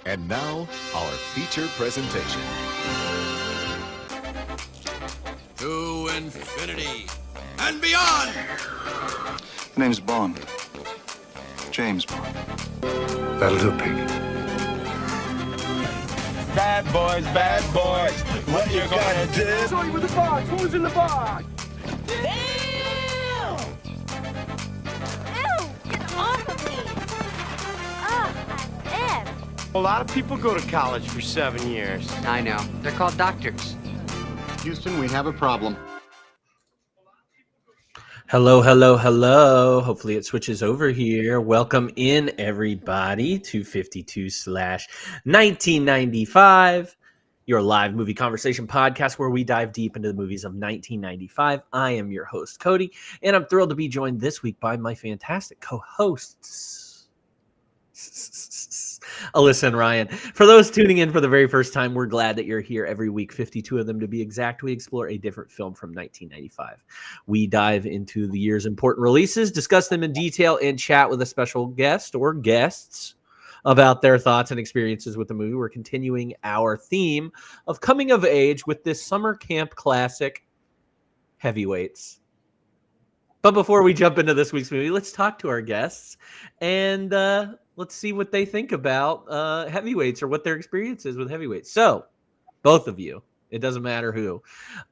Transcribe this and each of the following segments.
And now, our feature presentation. To infinity and beyond! My name's Bond. James Bond. That'll do, Piggy. Bad boys, what you gonna do? Show you with the box. Who's in the box? Damn! Ew! Get off of me! Ugh, I'm iff. A lot of people go to college for 7 years. I know. They're called doctors. Houston, we have a problem. Hello, hello, hello. Hopefully it switches over here. Welcome in, everybody, to 52/1995, your live movie conversation podcast where we dive deep into the movies of 1995. I am your host, Cody, and I'm thrilled to be joined this week by my fantastic co-hosts, Alyssa and Ryan. For those tuning in for the very first time, we're glad that you're here every week, 52 of them to be exact. We explore a different film from 1995. We dive into the year's important releases, discuss them in detail, and chat with a special guest or guests about their thoughts and experiences with the movie. We're continuing our theme of coming of age with this summer camp classic, Heavyweights. But before we jump into this week's movie, let's talk to our guests and let's see what they think about Heavyweights or what their experience is with Heavyweights. So, both of you, it doesn't matter who.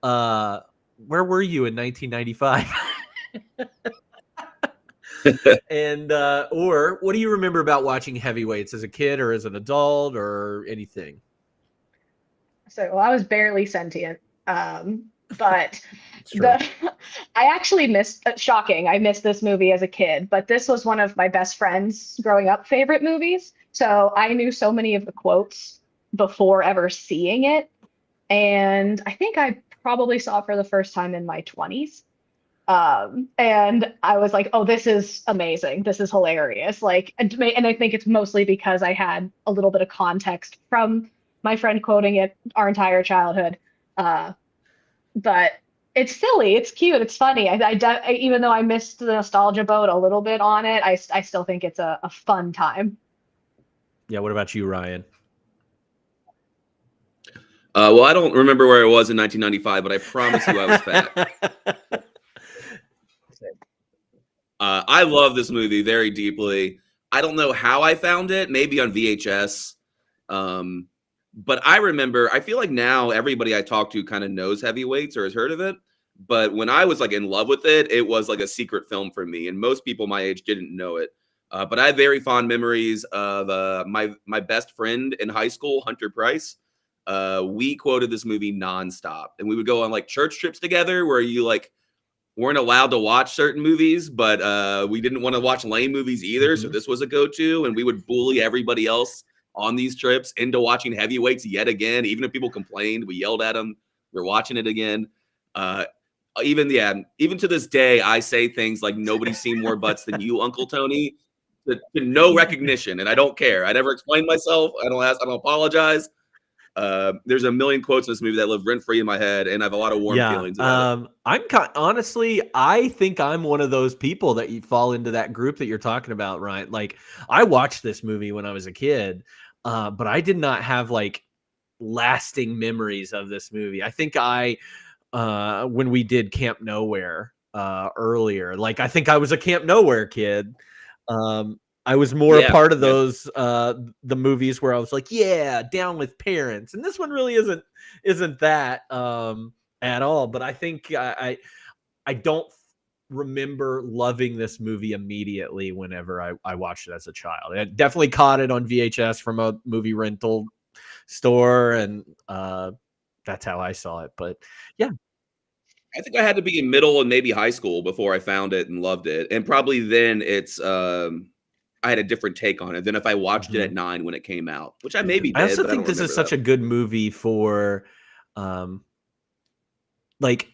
Where were you in 1995? And or what do you remember about watching Heavyweights as a kid or as an adult or anything? So I was barely sentient, but I actually missed. Shocking! I missed this movie as a kid, but this was one of my best friend's growing up favorite movies. So I knew so many of the quotes before ever seeing it, and I think I probably saw it for the first time in my 20s. And I was like, oh, this is amazing. This is hilarious. Like, and I think it's mostly because I had a little bit of context from my friend quoting it our entire childhood. But it's silly. It's cute. It's funny. I even though I missed the nostalgia boat a little bit on it, I still think it's a fun time. Yeah. What about you, Ryan? Well, I don't remember where I was in 1995, but I promise you I was fat. I love this movie very deeply. I don't know how I found it, maybe on VHS. But I remember, I feel like now everybody I talk to kind of knows Heavyweights or has heard of it. But when I was like in love with it, it was like a secret film for me. And most people my age didn't know it. But I have very fond memories of my best friend in high school, Hunter Price. We quoted this movie nonstop. And we would go on like church trips together where you like weren't allowed to watch certain movies, but we didn't want to watch lame movies either. Mm-hmm. So this was a go-to. And we would bully everybody else on these trips into watching Heavyweights yet again. Even if people complained, we yelled at them. We're watching it again. Even to this day, I say things like nobody's seen more butts than you, Uncle Tony, to no recognition. And I don't care. I never explain myself. I don't ask. I don't apologize. There's a million quotes in this movie that live rent-free in my head, and I have a lot of warm feelings about it. Honestly, I think I'm one of those people that you fall into that group that you're talking about, Ryan. Like, I watched this movie when I was a kid, but I did not have like lasting memories of this movie. I think when we did Camp Nowhere earlier, like I think I was a Camp Nowhere kid. I was more a part of those the movies where I was like, yeah, down with parents. And this one really isn't that at all. But I think I don't remember loving this movie immediately whenever I watched it as a child. I definitely caught it on VHS from a movie rental store, and that's how I saw it. But yeah. I think I had to be in middle and maybe high school before I found it and loved it. And probably then I had a different take on it than if I watched it at 9 when it came out, which I maybe did. I also think this is such a good movie for like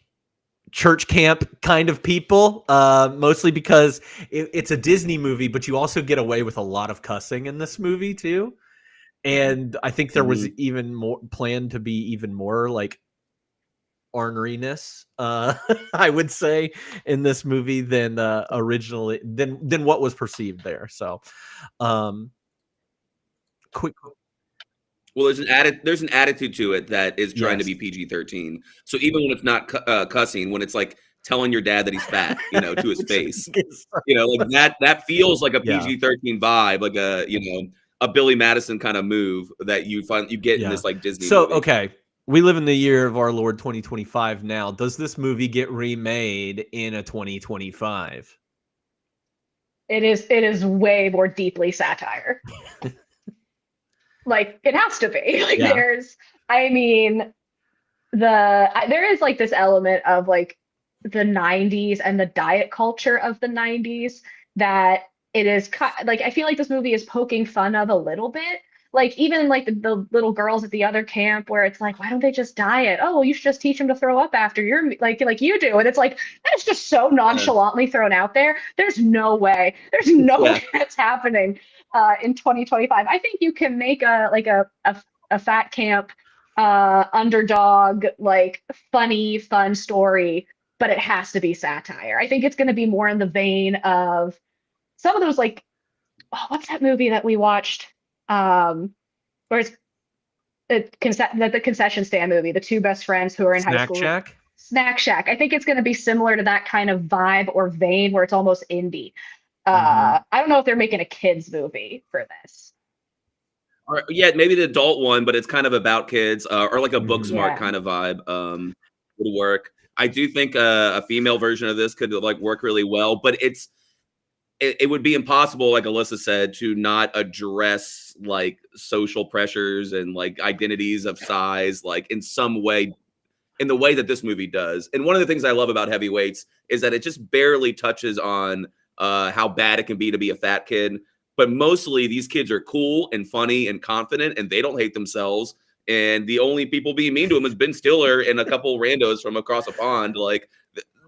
church camp kind of people, mostly because it's a Disney movie, but you also get away with a lot of cussing in this movie too. And I think there was even more planned to be even more like orneriness, I would say, in this movie than originally than what was perceived there. So quick Well, there's an attitude to it that is trying to Yes. be PG-13. So even when it's not cussing, when it's like telling your dad that he's fat, to his face, like that feels like a Yeah. PG-13 vibe, like a Billy Madison kind of move that you get in Yeah. this like Disney So, movie. okay. We live in the year of our Lord 2025 now. Does this movie get remade in a 2025? It is way more deeply satire. Like it has to be. Like Yeah. I mean, there is like this element of like the 90s and the diet culture of the 90s that it is like I feel like this movie is poking fun of a little bit. Like even like the little girls at the other camp where it's like, why don't they just diet? Oh, well, you should just teach them to throw up after you're like you do. And it's like that's just so nonchalantly thrown out there. There's no way. There's no way that's happening in 2025. I think you can make a fat camp underdog, like funny, fun story, but it has to be satire. I think it's going to be more in the vein of some of those, like, oh, what's that movie that we watched? Where it's the concession stand movie, the two best friends who are in high Snack school. Shack? Snack Shack. I think it's going to be similar to that kind of vibe or vein where it's almost indie. I don't know if they're making a kids movie for this. Or, yeah, maybe the adult one, but it's kind of about kids, or like a Booksmart Yeah. kind of vibe would work. I do think a female version of this could like work really well, but it would be impossible, like Alyssa said, to not address like social pressures and like identities of size, like in some way, in the way that this movie does. And one of the things I love about Heavyweights is that it just barely touches on how bad it can be to be a fat kid. But mostly these kids are cool and funny and confident, and they don't hate themselves. And the only people being mean to them is Ben Stiller and a couple randos from across a pond. Like,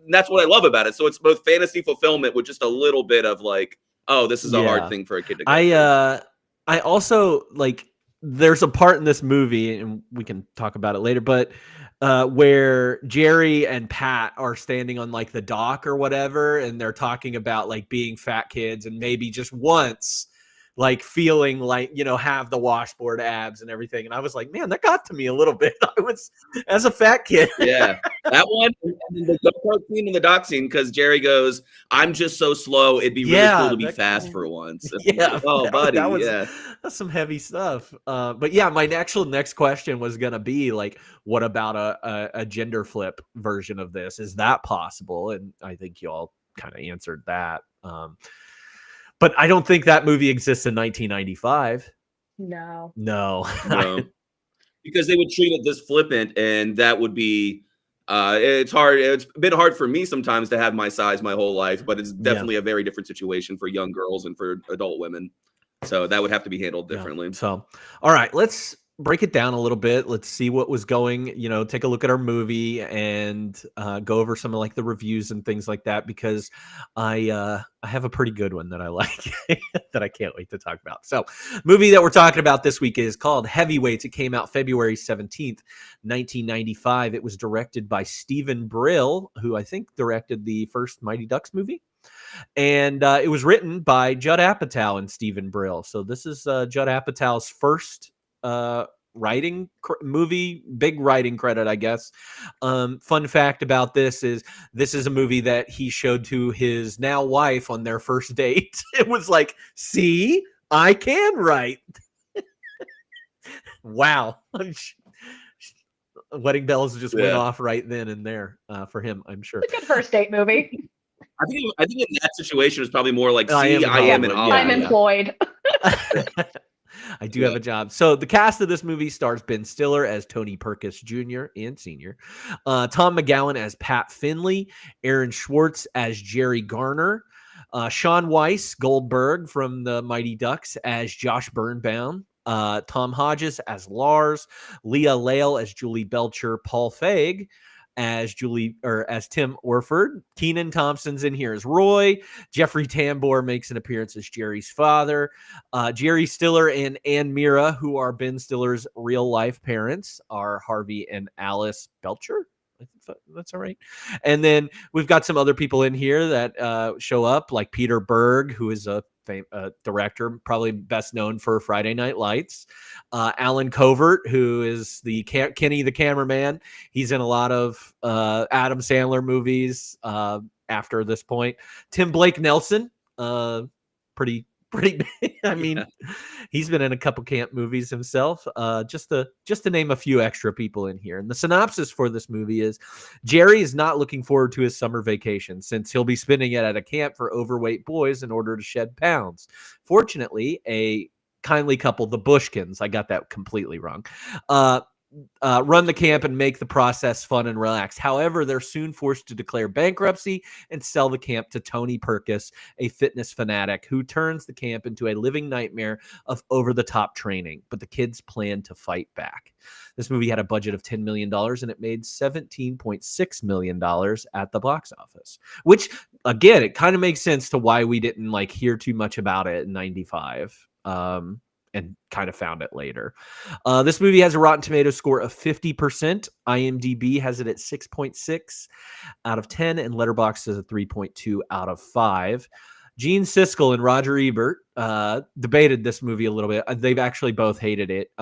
that's what I love about it. So it's both fantasy fulfillment with just a little bit of like, oh, this is a hard thing for a kid to go through. I also like there's a part in this movie, and we can talk about it later, but where Jerry and Pat are standing on like the dock or whatever, and they're talking about like being fat kids and maybe just once like feeling like, have the washboard abs and everything. And I was like, man, that got to me a little bit. I was as a fat kid. Yeah, that one, and the go-kart scene and the dock scene, because Jerry goes, I'm just so slow. It'd be really cool to be fast for once. Yeah. Oh, buddy. That's some heavy stuff. But yeah, my next question was going to be like, what about a gender flip version of this? Is that possible? And I think you all kind of answered that. But I don't think that movie exists in 1995. No. Because they would treat it this flippant, and that would be it's hard. It's been hard for me sometimes to have my size my whole life, but it's definitely a very different situation for young girls and for adult women. So that would have to be handled differently. So, all right, let's break it down a little bit. Let's see what was going, take a look at our movie and go over some of like the reviews and things like that, because I have a pretty good one that I like that I can't wait to talk about. So movie that we're talking about this week is called Heavyweights. It came out February 17th, 1995. It was directed by Stephen Brill, who I think directed the first Mighty Ducks movie. And it was written by Judd Apatow and Stephen Brill. So this is Judd Apatow's first writing movie, big writing credit, I guess. Fun fact about this is a movie that he showed to his now wife on their first date. It was like, see, I can write. Wow. Wedding bells just went off right then and there for him, I'm sure. It's a good first date movie. I think in that situation it was probably more like, I am in Hollywood. I'm employed. I do have a job. So the cast of this movie stars Ben Stiller as Tony Perkis Jr. and Sr., Tom McGowan as Pat Finley, Aaron Schwartz as Jerry Garner, Sean Weiss Goldberg from the Mighty Ducks as Josh Birnbaum, Tom Hodges as Lars, Leah Lale as Julie Belcher, Paul Feig as Tim Orford. Kenan Thompson's in here as Roy. Jeffrey Tambor makes an appearance as Jerry's father. Jerry Stiller and Ann Mira, who are Ben Stiller's real life parents, are Harvey and Alice Belcher. I think that's all right. And then we've got some other people in here that show up, like Peter Berg, who is a director, probably best known for Friday Night Lights. Alan Covert, who is the Kenny the cameraman. He's in a lot of Adam Sandler movies after this point. Tim Blake Nelson, pretty big. I mean, he's been in a couple camp movies himself. Just to name a few extra people in here. And the synopsis for this movie is: Jerry is not looking forward to his summer vacation since he'll be spending it at a camp for overweight boys in order to shed pounds. Fortunately, a kindly couple, the Bushkins, I got that completely wrong, run the camp and make the process fun and relaxed. However, they're soon forced to declare bankruptcy and sell the camp to Tony Perkis, a fitness fanatic who turns the camp into a living nightmare of over-the-top training. But the kids plan to fight back. This movie had a budget of $10 million and it made $17.6 million at the box office, which, again, it kind of makes sense to why we didn't hear too much about it in 95. And kind of found it later. This movie has a Rotten Tomatoes score of 50%. IMDb has it at 6.6 out of 10, and Letterboxd is a 3.2 out of 5. Gene Siskel and Roger Ebert debated this movie a little bit. They've actually both hated it.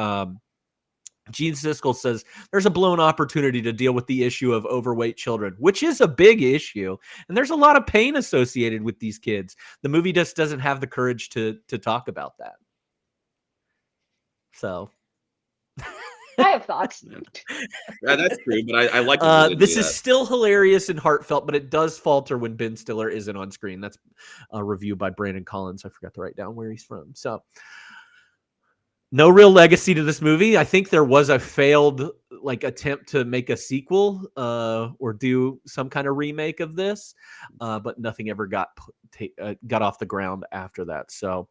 Gene Siskel says there's a blown opportunity to deal with the issue of overweight children, which is a big issue. And there's a lot of pain associated with these kids. The movie just doesn't have the courage to talk about that. So I have thoughts. Yeah, that's true, but I like this is still hilarious and heartfelt, but it does falter when Ben Stiller isn't on screen. That's a review by Brandon Collins. I forgot to write down where he's from. So no real legacy to this movie. I think there was a failed attempt to make a sequel or do some kind of remake of this, but nothing ever got off the ground after that. So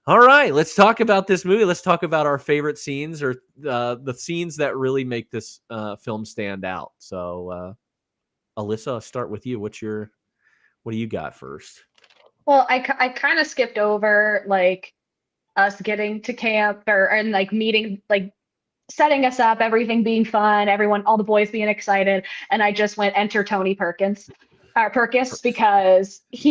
all right, let's talk about this movie. Let's talk about our favorite scenes, or the scenes that really make this film stand out. So, Alyssa, I'll start with you. What do you got first? Well, I kind of skipped over us getting to camp and meeting, setting us up, everything being fun, all the boys being excited, and I just went enter Tony Perkins. Perkis, because this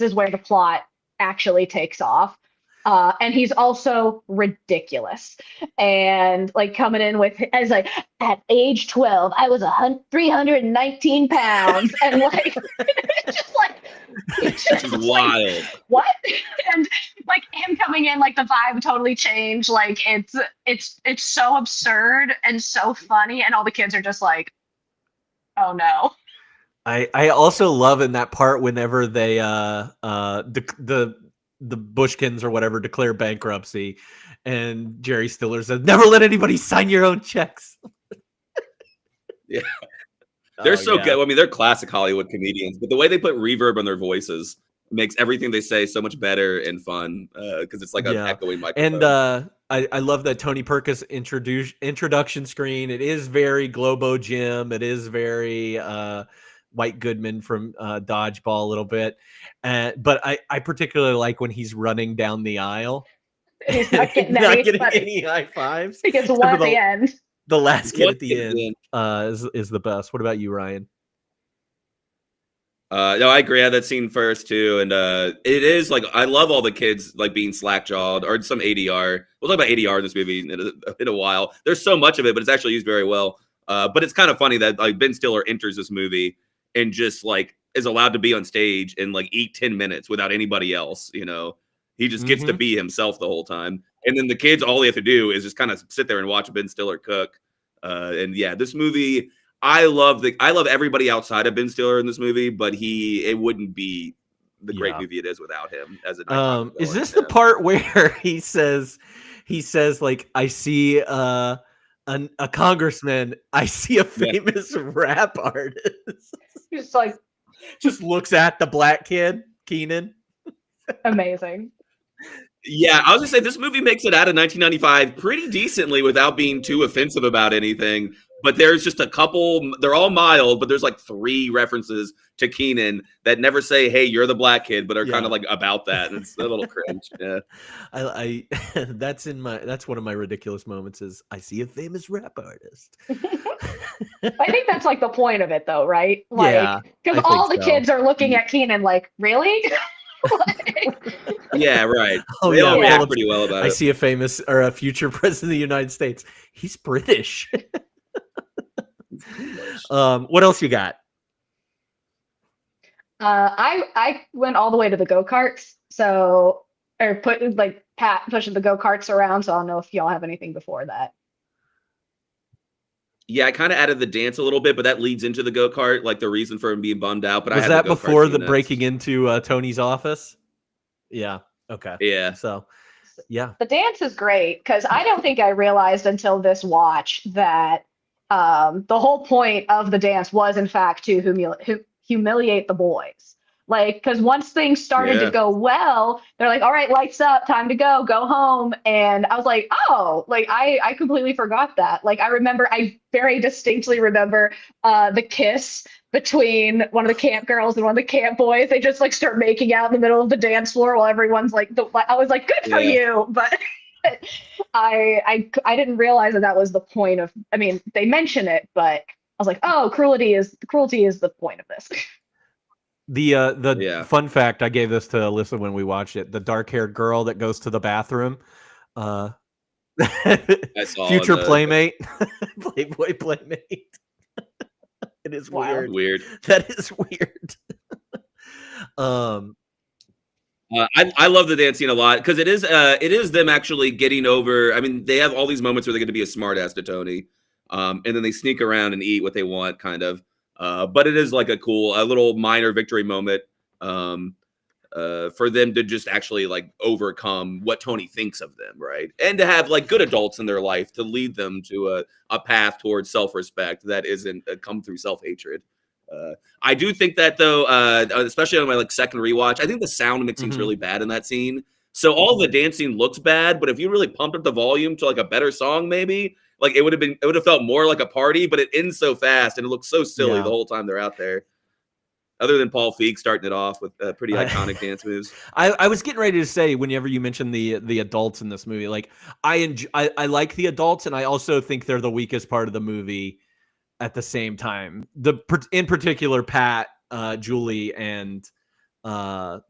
is where the plot actually takes off, and he's also ridiculous, and coming in with as at age 12 I was 319 pounds, and it's just wild. What? And him coming in, the vibe totally changed. It's so absurd and so funny, and all the kids are just oh no. I also love in that part whenever they the Bushkins or whatever declare bankruptcy, and Jerry Stiller says, "Never let anybody sign your own checks." Yeah, they're good. I mean, they're classic Hollywood comedians, but the way they put reverb on their voices makes everything they say so much better and fun, because it's an echoing microphone. And I love that Tony Perkis introduction screen. It is very Globo Gym. It is very White Goodman from Dodgeball a little bit. But I particularly like when he's running down the aisle. He's not getting, any high fives. He gets one at the end. The last kid at the end is the best. What about you, Ryan? No, I agree. I had that scene first too, and it is I love all the kids being slack-jawed, or some ADR. We'll talk about ADR in this movie in a while. There's so much of it, but it's actually used very well. But it's kind of funny that Ben Stiller enters this movie and just is allowed to be on stage and eat 10 minutes without anybody else. He just gets to be himself the whole time, and then the kids, all they have to do is just kind of sit there and watch Ben Stiller cook. And yeah, this movie. I love everybody outside of Ben Stiller in this movie, but it wouldn't be the great movie it is without him as a is this the part where he says I see a congressman, I see a famous rap artist. Just just looks at the black kid, Keenan. Amazing. Yeah, I was gonna say this movie makes it out of 1995 pretty decently without being too offensive about anything. But there's just a couple, they're all mild, but there's 3 references to Keenan that never say, "Hey, you're the black kid," but are kind of about that. And it's a little cringe. Yeah. I that's one of my ridiculous moments is I see a famous rap artist. I think that's the point of it though, right? Yeah. Because all the kids are looking at Keenan really? Yeah, right. Oh, They all yeah, react Phillips, pretty well about I it. see a famous or a future president of the United States. He's British. What else you got? I went all the way to the go-karts, so or put like Pat pushing the go-karts around, so I don't know if y'all have anything before that. Yeah, I kind of added the dance a little bit, but that leads into the go-kart, like the reason for him being bummed out. But I Was had that the go-kart before scene the next. breaking into Tony's office? Yeah. Okay. Yeah. So, yeah. The dance is great because I don't think I realized until this watch that the whole point of the dance was, in fact, to humiliate the boys. Like, because once things started to Yeah. go well, they're like, all right, lights up, time to go home. And I was like, oh, like I completely forgot that. Like, I very distinctly remember the kiss between one of the camp girls and one of the camp boys. They just like start making out in the middle of the dance floor while everyone's like, I was like, good for Yeah. you. But I didn't realize that was the point of, I mean, they mention it, but I was like, oh, cruelty is the point of this. The Yeah. fun fact, I gave this to Alyssa when we watched it. The dark-haired girl that goes to the bathroom, I saw future the- playmate, Playboy playmate. It is Wild. weird. That is weird. I love the dance scene a lot because it is them actually getting over. I mean, they have all these moments where they get to be a smartass to Tony, and then they sneak around and eat what they want, kind of. But it is like a little minor victory moment for them to just actually like overcome what Tony thinks of them, right? And to have like good adults in their life to lead them to a path towards self-respect that isn't come through self-hatred. I do think that though, especially on my like second rewatch, I think the sound mixing's really bad in that scene. So all the dancing looks bad, but if you really pumped up the volume to like a better song, maybe like it would have felt more like a party. But it ends so fast and it looks so silly the whole time they're out there. Other than Paul Feig starting it off with pretty iconic dance moves. I was getting ready to say, whenever you mentioned the adults in this movie, like I like the adults, and I also think they're the weakest part of the movie. At the same time, in particular, Pat, Julie, and Tim.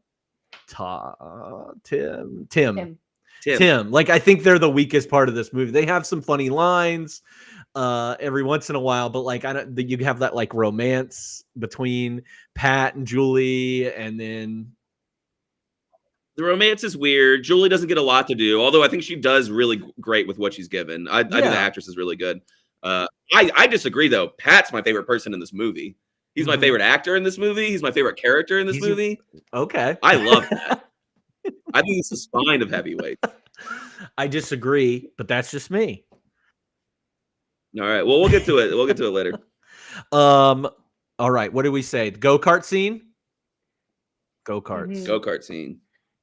Like, I think they're the weakest part of this movie. They have some funny lines every once in a while, but like you have that like romance between Pat and Julie, and then the romance is weird. Julie doesn't get a lot to do, although I think she does really great with what she's given. I think the actress is really good. I disagree though. Pat's my favorite person in this movie. He's my favorite actor in this movie. He's my favorite character in this movie. Okay. I love that. I think it's the spine of heavyweight. I disagree, but that's just me. All right. Well, we'll get to it. We'll get to it later. All right. What did we say? The go-kart scene? Go-karts. Go-kart scene.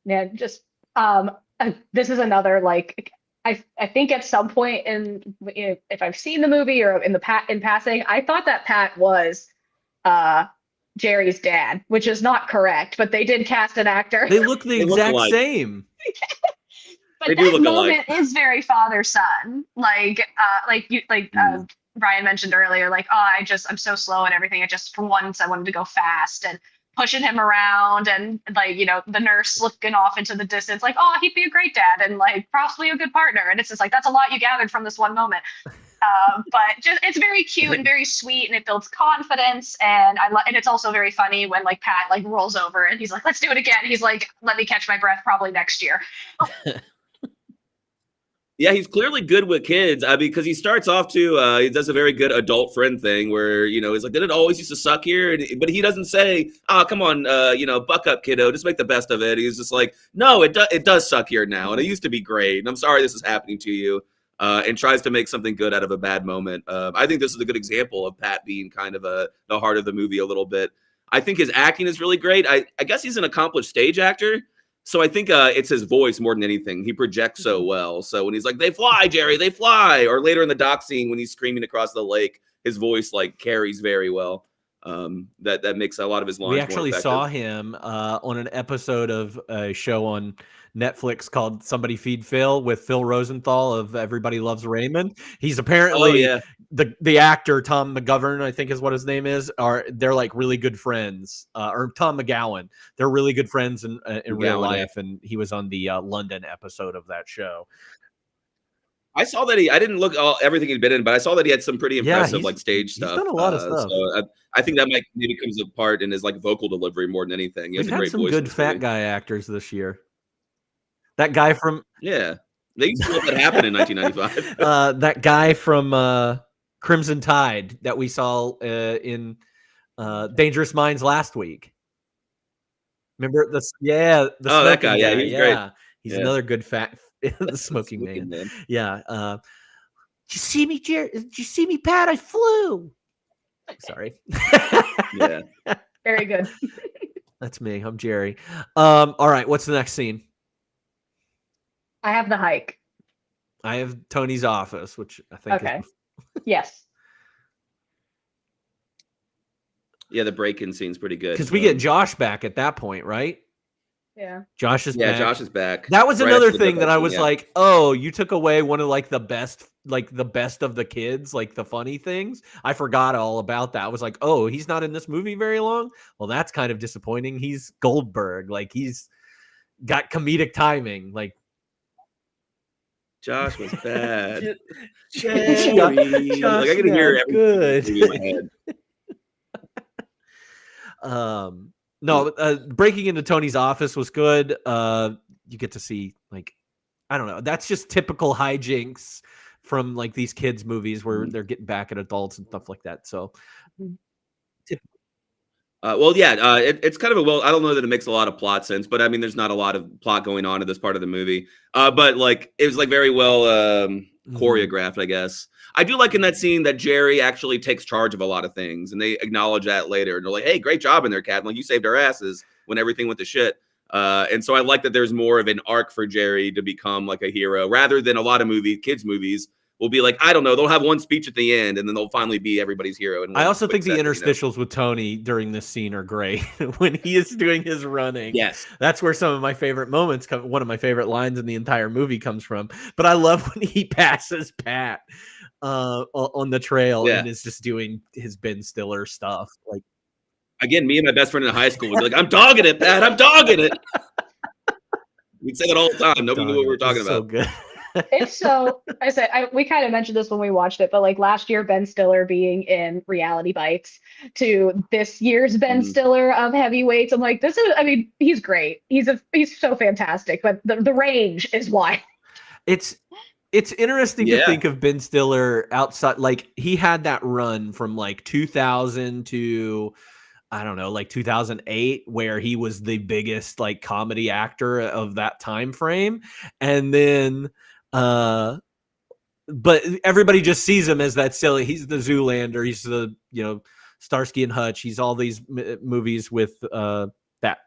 Yeah, just this is another like I think at some point if I've seen the movie or in passing, I thought that Pat was Jerry's dad, which is not correct, but they did cast an actor. They look the exact same. But that moment is very father-son. Like Brian mentioned earlier, like, oh, I'm so slow and everything. For once I wanted to go fast, and pushing him around, and like, the nurse looking off into the distance, like, oh, he'd be a great dad and like possibly a good partner. And it's just like, that's a lot you gathered from this one moment. But just it's very cute and very sweet, and it builds confidence. And and it's also very funny when like Pat like rolls over and he's like, let's do it again. He's like, let me catch my breath, probably next year. Yeah, he's clearly good with kids. Because he starts off he does a very good adult friend thing where, he's like, did it always used to suck here? But he doesn't say, oh, come on, buck up, kiddo, just make the best of it. He's just like, no, it does suck here now. And it used to be great. And I'm sorry this is happening to you. And tries to make something good out of a bad moment. I think this is a good example of Pat being kind of the heart of the movie a little bit. I think his acting is really great. I guess he's an accomplished stage actor. So I think it's his voice more than anything. He projects so well. So when he's like, they fly, Jerry, they fly. Or later in the dock scene when he's screaming across the lake, his voice like carries very well. that makes a lot of his lines We more actually effective. saw him on an episode of a show on Netflix called Somebody Feed Phil with Phil Rosenthal of Everybody Loves Raymond. He's apparently yeah. the actor Tom McGovern, I think is what his name is. They're like really good friends, or Tom McGowan. They're really good friends in real McGowan, yeah. life, and he was on the London episode of that show. I saw that I didn't look everything he'd been in, but I saw that he had some pretty impressive like stage stuff. He's done a lot of stuff. So I think that maybe comes apart in his like vocal delivery more than anything. He has We've a had great some voice. good fat guy actors this year. That guy from they used to let that happen in 1995. That guy from Crimson Tide that we saw in Dangerous Minds last week. Remember this? Yeah, the smoking that guy. Yeah, guy. he's great. He's another good fat the smoking man. Yeah. Did you see me, Jared? Did you see me, Pat? I flew. Sorry. Yeah. Very good. That's me. I'm Jerry. All right. What's the next scene? I have the hike. I have Tony's office, which I think Okay. Yes. Yeah, the break-in scene's pretty good. Because we get Josh back at that point, right? Yeah. Josh is back. Josh is back. That was Right another after the thing that I was yeah. like, oh, you took away one of like the best of the kids, like the funny things. I forgot all about that. I was like, oh, he's not in this movie very long. Well, that's kind of disappointing. He's Goldberg. Like he's got comedic timing. Like Josh was bad. Josh, like I can hear everything good. in my head. No, breaking into Tony's office was good. You get to see like, I don't know. That's just typical hijinks from like these kids movies where they're getting back at adults and stuff like that. So, it's kind of I don't know that it makes a lot of plot sense, but I mean, there's not a lot of plot going on in this part of the movie. But like, it was like very well choreographed, I guess. I do like in that scene that Jerry actually takes charge of a lot of things, and they acknowledge that later. And they're like, "Hey, great job in there, Captain! Like you saved our asses when everything went to shit." And so I like that there's more of an arc for Jerry to become like a hero, rather than a lot of kids movies will be like, I don't know, they'll have one speech at the end, and then they'll finally be everybody's hero. And I also think the interstitials with Tony during this scene are great when he is doing his running. Yes, that's where some of my favorite moments come. One of my favorite lines in the entire movie comes from. But I love when he passes Pat on the trail and is just doing his Ben Stiller stuff. Like again, me and my best friend in high school would be like, "I'm dogging it, Pat. I'm dogging it." We'd say that all the time. Nobody knew what we were talking about. So good. It's so I said we kind of mentioned this when we watched it, but like last year Ben Stiller being in Reality Bites to this year's Ben Stiller of Heavyweights, I'm like, he's great. He's so fantastic, but the range is wide. It's interesting to think of Ben Stiller outside. Like he had that run from like 2000 to I don't know, like 2008, where he was the biggest like comedy actor of that time frame, and then but everybody just sees him as that silly. He's the Zoolander. He's the Starsky and Hutch. He's all these movies with that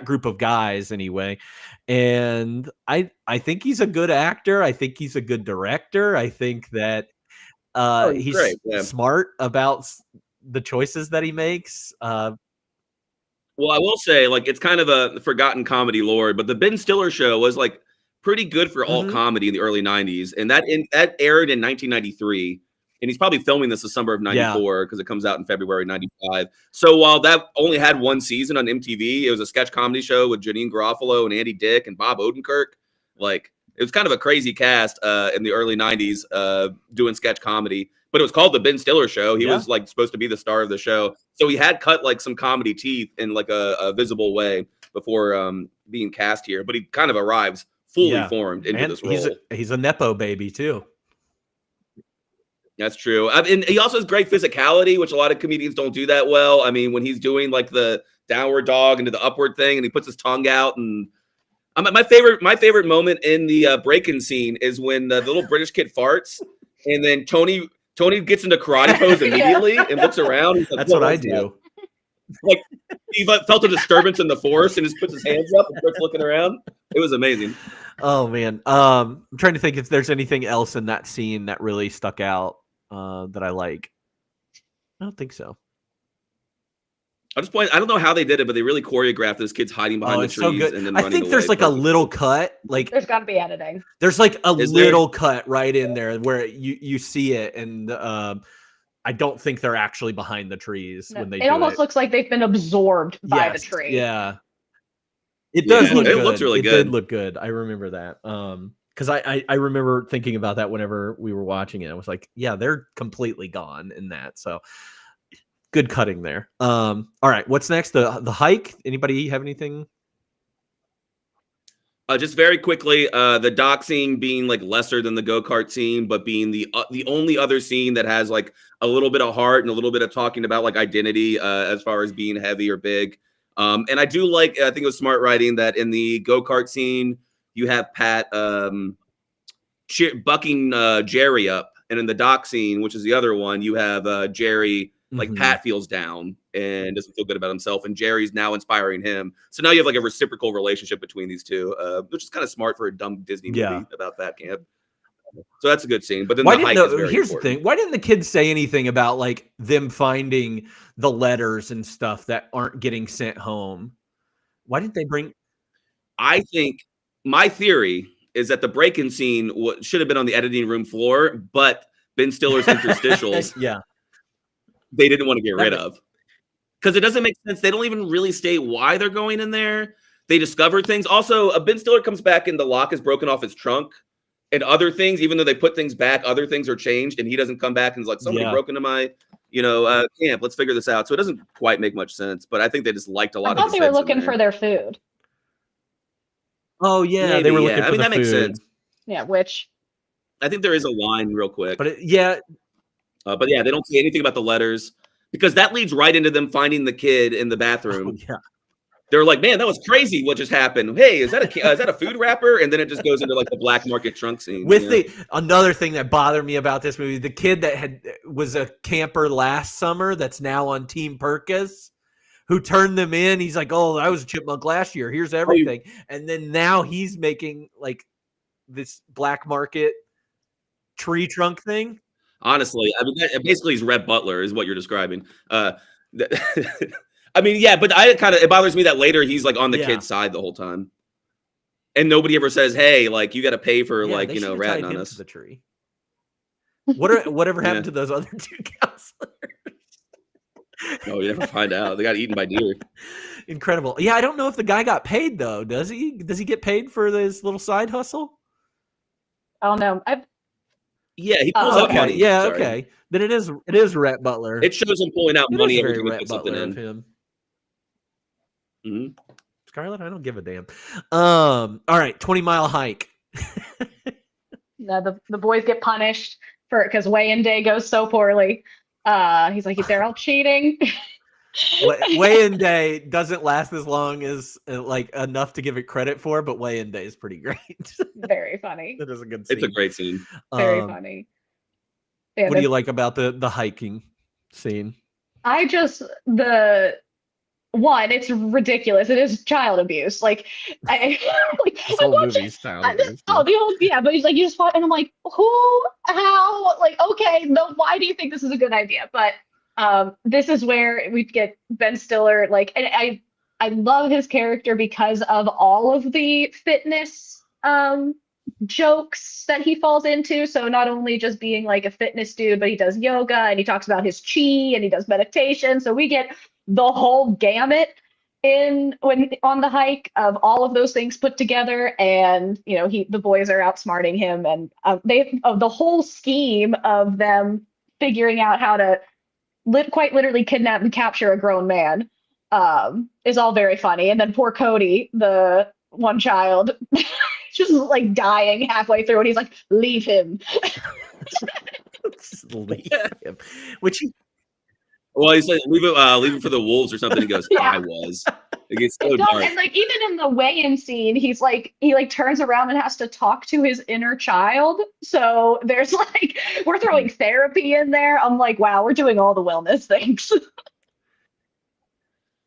group of guys anyway. And I think he's a good actor. I think he's a good director. I think that he's great, smart about the choices that he makes. Well, I will say, like, it's kind of a forgotten comedy lore, but the Ben Stiller show was like pretty good for alt comedy in the early 90s. And that aired in 1993. And he's probably filming this the summer of 94 because it comes out in February 95. So while that only had one season on MTV, it was a sketch comedy show with Janine Garofalo and Andy Dick and Bob Odenkirk. Like, it was kind of a crazy cast in the early 90s doing sketch comedy. But it was called The Ben Stiller Show. He was like supposed to be the star of the show. So he had cut like some comedy teeth in like a visible way before being cast here. But he kind of arrives fully formed into this role. He's a Nepo baby too. That's true. And he also has great physicality, which a lot of comedians don't do that well. I mean, when he's doing like the downward dog into the upward thing and he puts his tongue out. And my favorite moment in the break-in scene is when the little British kid farts and then Tony gets into karate pose immediately and looks around. He's like, that's what I do. Like he felt a disturbance in the force and just puts his hands up and starts looking around. It was amazing. Oh man. I'm trying to think if there's anything else in that scene that really stuck out that I like. I don't think so. I'll just point. I don't know how they did it, but they really choreographed those kids hiding behind the it's so trees good. and then I running think there's away like a perfectly. little cut, like There's got to be editing. there's like a Is there? little cut right in there where you see it, and I don't think they're actually behind the trees No, when they it do almost it. looks like they've been absorbed by the Yes, tree. yeah. It does Yeah, look it good. looks really It good. did look good. I remember that. Because I remember thinking about that whenever we were watching it. I was like, yeah, they're completely gone in that. So good cutting there. All right, what's next? The hike. Anybody have anything? Just very quickly, the dock scene being like lesser than the go-kart scene, but being the only other scene that has like a little bit of heart and a little bit of talking about like identity as far as being heavy or big. And I do like, I think it was smart writing that in the go-kart scene, you have Pat bucking Jerry up. And in the dock scene, which is the other one, you have Jerry, like Pat feels down and doesn't feel good about himself. And Jerry's now inspiring him. So now you have like a reciprocal relationship between these two, which is kind of smart for a dumb Disney movie about that camp. So that's a good scene. But then the hike is very here's important. the thing. Why didn't the kids say anything about like them finding the letters and stuff that aren't getting sent home? Why didn't they bring? I think my theory is that the break-in scene should have been on the editing room floor, but Ben Stiller's interstitials, they didn't want to get rid of. Because it doesn't make sense. They don't even really state why they're going in there. They discover things. Also, Ben Stiller comes back and the lock is broken off his trunk. And other things, even though they put things back, other things are changed. And he doesn't come back and is like, somebody broke into my, camp. Let's figure this out. So it doesn't quite make much sense. But I think they just liked a lot of I thought they were looking for their food. Oh, yeah. Maybe, they were looking for the that makes food. sense. Yeah, which I think there is a line real quick. But they don't say anything about the letters because that leads right into them finding the kid in the bathroom. Yeah. They're like, man, that was crazy what just happened. Hey, is that a food wrapper? And then it just goes into like the black market trunk scene. Another thing that bothered me about this movie, the kid that was a camper last summer that's now on Team Perkis, who turned them in. He's like, oh, I was a chipmunk last year. Here's everything. And then now he's making like this black market tree trunk thing. Honestly, I mean, basically he's Rhett Butler is what you're describing. I mean, yeah, but it bothers me that later he's like on the kid's side the whole time. And nobody ever says, hey, like you got to pay for ratting on us. The tree. Whatever happened to those other two counselors? Oh, you never find out. They got eaten by deer. Incredible. Yeah, I don't know if the guy got paid though. Does he? Does he get paid for this little side hustle? I don't know. Yeah, he pulls out money. Yeah, okay. Then it is Rhett Butler. It shows him pulling out money every time he puts something in. Him. Mm-hmm. Scarlett, I don't give a damn. All right, 20-mile hike. The boys get punished because weigh-in day goes so poorly. He's like, they're all cheating. Weigh-in day doesn't last as long as like enough to give it credit for, but weigh-in day is pretty great. Very funny. That is a good scene. It's a great scene. Very funny. Yeah, what do you like about the hiking scene? It's ridiculous. It is child abuse. Like, this whole movie's child abuse. But he's like, you just fought, and I'm like, who, how, like, okay, no, why do you think this is a good idea? But this is where we get Ben Stiller, like, and I love his character because of all of the fitness jokes that he falls into. So not only just being like a fitness dude, but he does yoga and he talks about his chi and he does meditation. So we get the whole gamut on the hike of all of those things put together. And the boys are outsmarting him, and the whole scheme of them figuring out how to quite literally kidnap and capture a grown man is all very funny. And then poor Cody, the one child, just like dying halfway through, and he's like, leave him. Leave him. Well, he said, leave it for the wolves or something. He goes, I was. It gets so dark. And like, even in the weigh-in scene, he turns around and has to talk to his inner child. So there's like, we're throwing therapy in there. I'm like, wow, we're doing all the wellness things.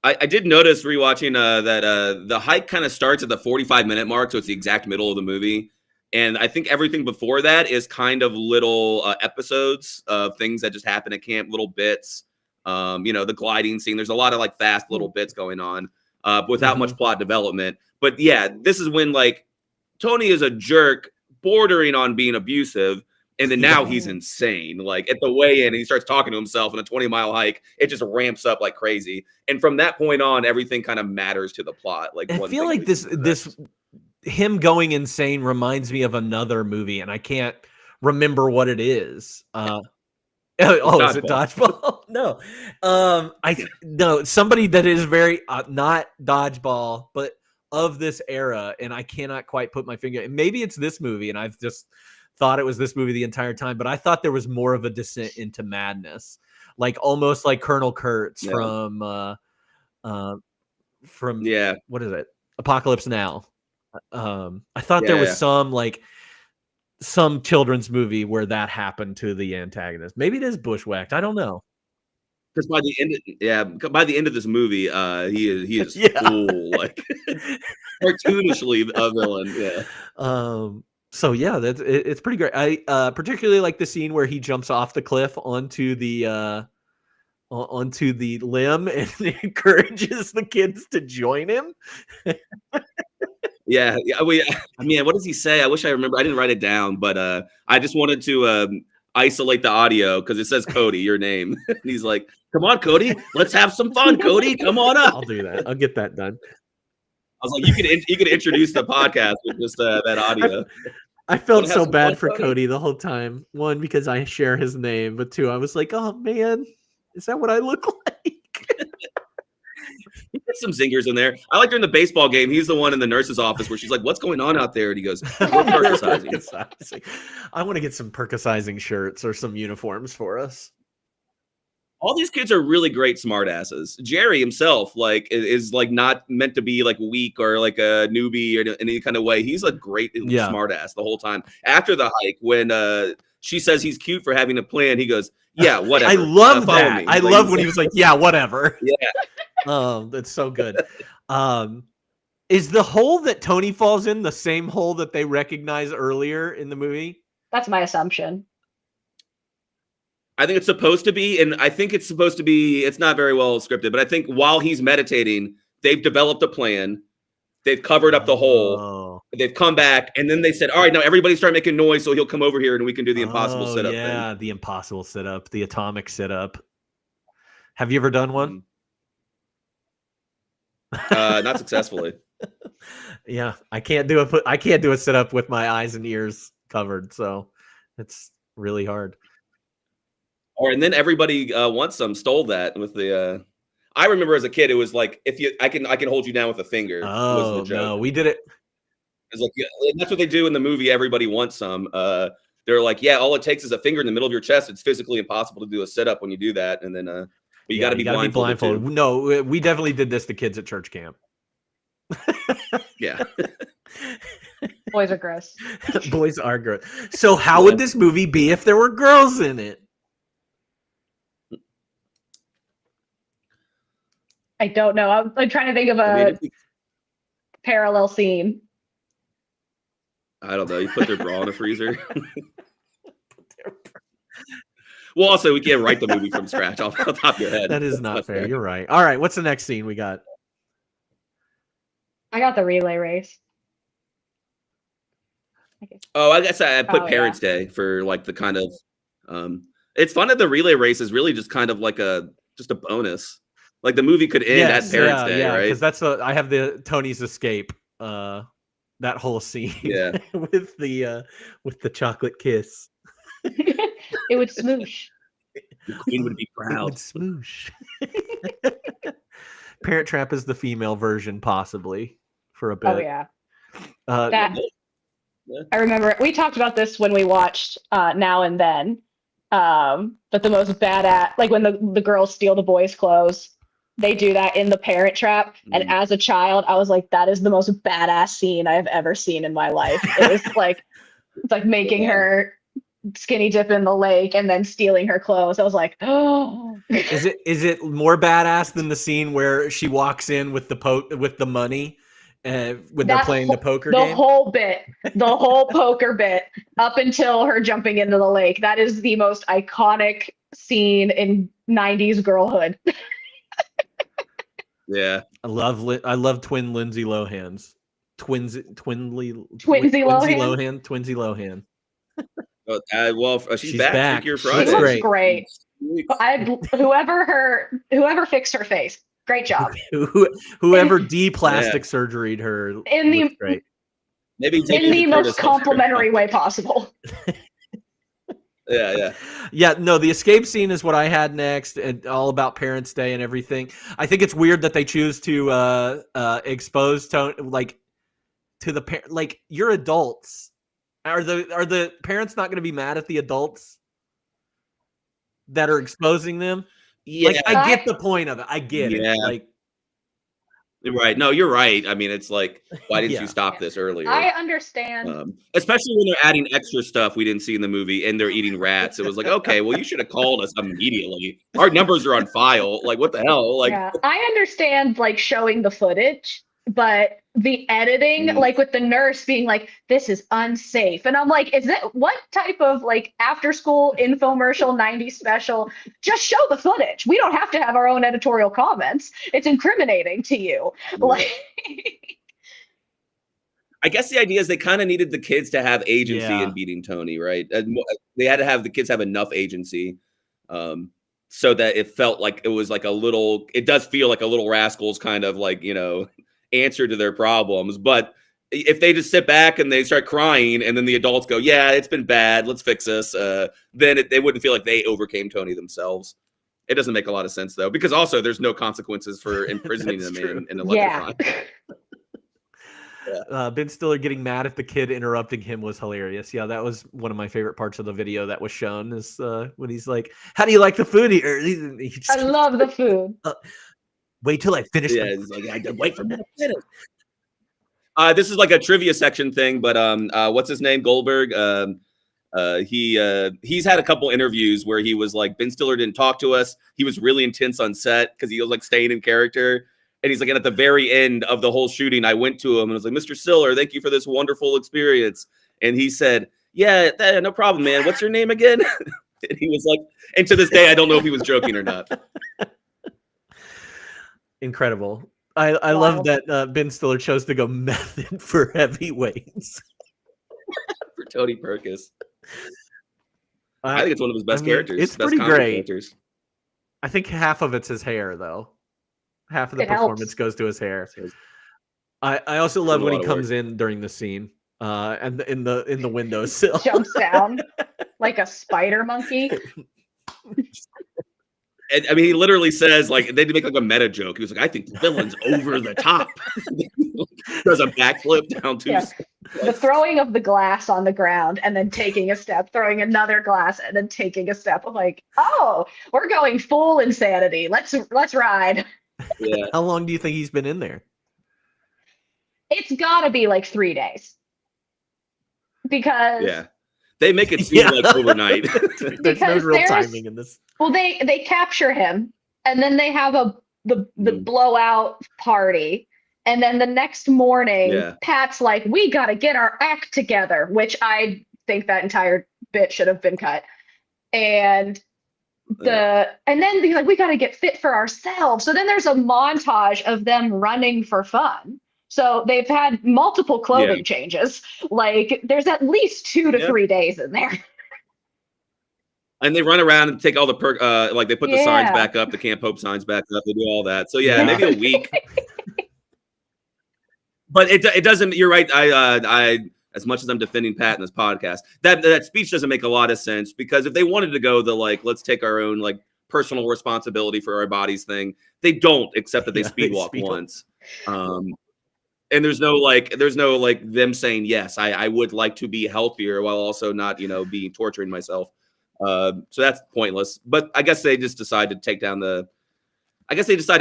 I did notice rewatching that the hike kind of starts at the 45-minute mark, so it's the exact middle of the movie. And I think everything before that is kind of little episodes of things that just happen at camp, little bits. The gliding scene. There's a lot of like fast little bits going on without much plot development. But yeah, this is when like Tony is a jerk bordering on being abusive. And then now he's insane. Like at the weigh-in, he starts talking to himself in a 20-mile hike. It just ramps up like crazy. And from that point on, everything kind of matters to the plot. Like I feel like this him going insane reminds me of another movie, and I can't remember what it is. Is it Dodgeball? No. No, somebody that is very not Dodgeball, but of this era, and I cannot quite put my finger. Maybe it's this movie, and I've just thought it was this movie the entire time, but I thought there was more of a descent into madness, like almost like Colonel Kurtz from what is it? Apocalypse Now. I thought there was some children's movie where that happened to the antagonist. Maybe it is Bushwhacked. I don't know. Because by the end of this movie, he is full like cartoonishly a villain. Yeah. So yeah, it's pretty great. I particularly like the scene where he jumps off the cliff onto the limb and encourages the kids to join him. Yeah. Man, what does he say? I wish I remember. I didn't write it down, but I just wanted to isolate the audio because it says Cody, your name. And he's like, "Come on, Cody, let's have some fun, Cody. Come on up." I'll do that. I'll get that done. I was like, you could introduce the podcast with just that audio. I felt so bad for Cody the whole time. One, because I share his name, but two, I was like, oh man, is that what I look like? He put some zingers in there. I like during the baseball game, he's the one in the nurse's office where she's like, "What's going on out there?" And he goes, "We're Percocizing." I want to get some Percocizing shirts or some uniforms for us. All these kids are really great smartasses. Jerry himself, like, is like not meant to be like weak or like a newbie or in any kind of way. He's a great smartass the whole time. After the hike, when she says he's cute for having a plan, he goes, "Yeah, whatever." I love that. I love when he was like, "Yeah, whatever." Yeah. Oh, that's so good. Is the hole that Tony falls in the same hole that they recognize earlier in the movie? That's my assumption. I think it's supposed to be, and I think it's supposed to be, it's not very well scripted, but I think while he's meditating, they've developed a plan. They've covered up the hole. They've come back, and then they said, all right, now everybody start making noise so he'll come over here and we can do the impossible sit-up thing. Yeah, the impossible sit-up, the atomic sit-up. Have you ever done one? Not successfully. Yeah, I can't do a sit-up with my eyes and ears covered, so it's really hard. And then everybody wants some stole that with the. I remember as a kid, it was like I can hold you down with a finger. Oh was the joke. No, we did it. It's like that's what they do in the movie. Everybody wants some. They're like, yeah, all it takes is a finger in the middle of your chest. It's physically impossible to do a sit up when you do that, and then but you got to be blindfolded. No, we definitely did this to kids at church camp. Yeah. Boys are gross. Boys are gross. So how would this movie be if there were girls in it? I don't know. I'm trying to think of a parallel scene. I don't know. You put their bra in a freezer. Well, also, we can't write the movie from scratch off the top of your head. That is not fair. You're right. All right. What's the next scene we got? I got the relay race. I guess I put Parents' Day for like the kind of. It's fun that the relay race is really just kind of like just a bonus. Like the movie could end at Parents' Day, right? Because I have the Tony's escape. That whole scene. Yeah. with the chocolate kiss. It would smoosh. The queen would be proud. It would smoosh. Parent Trap is the female version, possibly, for a bit. Oh yeah. I remember we talked about this when we watched Now and Then. But the most badass, like when the girls steal the boys' clothes, they do that in the Parent Trap. And as a child, I was like, that is the most badass scene I've ever seen in my life. It was like, it's like making her skinny dip in the lake and then stealing her clothes. I was like, oh. Is it more badass than the scene where she walks in with the money when they're playing the poker game? The whole poker bit up until her jumping into the lake. That is the most iconic scene in 90s girlhood. Yeah. I love twin Lindsay Lohans. Twinsy Lohan. Twinsy Lohan. She's She's back. back. Freaky or She Friday. looks great. Whoever fixed her face, great job. Whoever de-plastic surgeried her looks great. Maybe in the most complimentary way possible. Yeah, no, the escape scene is what I had next, and all about Parents' Day and everything. I think it's weird that they choose to expose Tony, like, to the parent. Like, you're adults. Are the parents not going to be mad at the adults that are exposing them? Yeah, like, I get the point of it. I get it. Like, right. No, you're right. I mean, it's like, why didn't you stop this earlier? I understand. Especially when they're adding extra stuff we didn't see in the movie and they're eating rats. It was like, okay, well, you should have called us immediately. Our numbers are on file. Like, what the hell? Like, yeah, I understand like showing the footage, but the editing, like with the nurse being like, this is unsafe. And I'm like, is it what type of like after school infomercial 90s special? Just show the footage. We don't have to have our own editorial comments. It's incriminating to you. Like, I guess the idea is they kind of needed the kids to have agency in beating Tony, right? They had to have the kids have enough agency so that it felt like it was like a little, it does feel like a Little Rascals kind of like, you know, answer to their problems. But if they just sit back and they start crying and then the adults go, yeah, it's been bad, let's fix this, then they wouldn't feel like they overcame Tony themselves. It doesn't make a lot of sense, though, because also there's no consequences for imprisoning them in electrifying. Ben Stiller getting mad at the kid interrupting him was hilarious. Yeah, that was one of my favorite parts of the video that was shown is when he's like, how do you like the food here? I love the food. Wait till I finish. Yeah, he's like, I wait for a minute. This is like a trivia section thing, but what's his name? Goldberg. He's had a couple interviews where he was like, Ben Stiller didn't talk to us. He was really intense on set because he was like staying in character. And he's like, and at the very end of the whole shooting, I went to him and was like, Mr. Stiller, thank you for this wonderful experience. And he said, yeah, no problem, man. What's your name again? And he was like, and to this day, I don't know if he was joking or not. Incredible. I love that Ben Stiller chose to go method for heavyweights. For Tony Perkis. I think it's one of his best characters. It's best pretty great. Characters. I think half of it's his hair, though. Half of the performance goes to his hair. I also love when he comes in during the scene and in the windowsill. Jumps down like a spider monkey. And, I mean, he literally says, like, they make like a meta joke. He was like, I think the villain's over the top. Does a backflip down two. Yeah. The throwing of the glass on the ground and then taking a step, throwing another glass and then taking a step. I'm like, oh, we're going full insanity. Let's ride. Yeah. How long do you think he's been in there? It's got to be like 3 days. Because they make it seem like overnight. There's no real timing in this. Well, they capture him and then they have the blowout party. And then the next morning, Pat's like, we got to get our act together, which I think that entire bit should have been cut. And and then he's like, we got to get fit for ourselves. So then there's a montage of them running for fun. So they've had multiple clothing changes. Like there's at least 2 to 3 days in there. And they run around and take all the like they put the signs back up, the Camp Hope signs back up. They do all that. So maybe a week. But it doesn't. You're right. I as much as I'm defending Pat in this podcast, that speech doesn't make a lot of sense because if they wanted to go the like, let's take our own like personal responsibility for our bodies thing, they don't, except that they speed walk once. And there's no like them saying yes, I would like to be healthier while also not be torturing myself. So that's pointless. But I guess they just decided to take down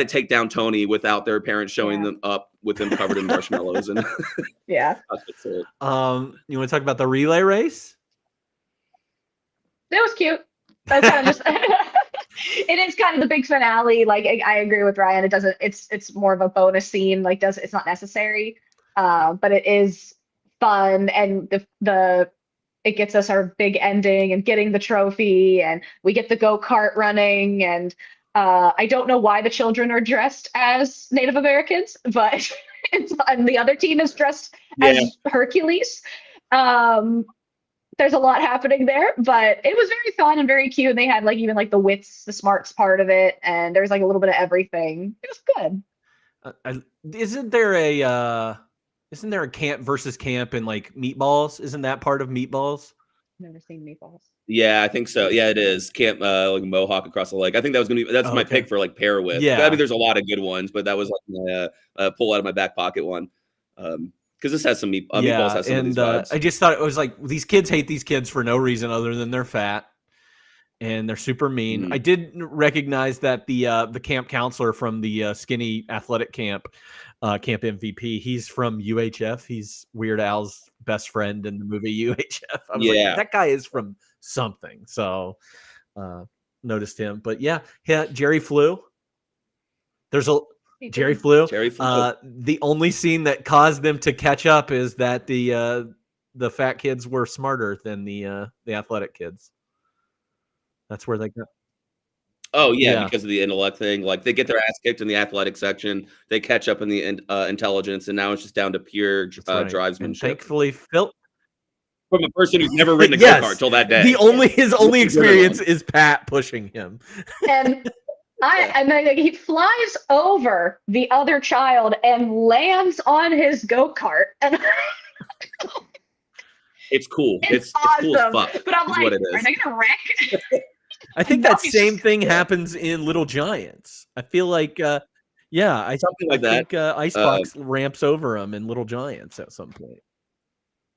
take down Tony without their parents showing them up with him covered in marshmallows and yeah. You want to talk about the relay race? That was cute. That's kind of just it is kind of the big finale. Like I agree with Ryan. It's more of a bonus scene. Like it's not necessary. But it is fun and the it gets us our big ending and getting the trophy, and we get the go-kart running, and I don't know why the children are dressed as Native Americans, but and the other team is dressed as Hercules. There's a lot happening there, but it was very fun and very cute. And they had like even like the wits, the smarts part of it, and there was like a little bit of everything. It was good. Isn't there a camp versus camp in like Meatballs? Isn't that part of Meatballs? Never seen Meatballs. Yeah, I think so. Yeah, it is. Camp like Mohawk across the lake. I think that was gonna be my pick for like pair with. Yeah. I mean, there's a lot of good ones, but that was like my pull out of my back pocket one. Because this has some Meatballs has some of these vibes. I just thought it was like these kids hate these kids for no reason other than they're fat and they're super mean. I did recognize that the camp counselor from the skinny athletic camp MVP, he's from UHF. He's Weird Al's best friend in the movie UHF. I was like, that guy is from something. So noticed him. But yeah, Jerry Flew. There's a Jerry Flew. The only scene that caused them to catch up is that the fat kids were smarter than the athletic kids. That's where they got. Oh yeah, because of the intellect thing. Like they get their ass kicked in the athletic section, they catch up in the intelligence, and now it's just down to pure drivesmanship. And thankfully, Phil, from a person who's never ridden a go-kart till that day, his only experience is Pat pushing him. And and then he flies over the other child and lands on his go-kart. And it's cool. It's awesome. Cool as fuck. But I'm like, what it is. Are they gonna wreck? I think that same thing happens in Little Giants. I feel like, something like that. Think, Icebox ramps over him in Little Giants at some point.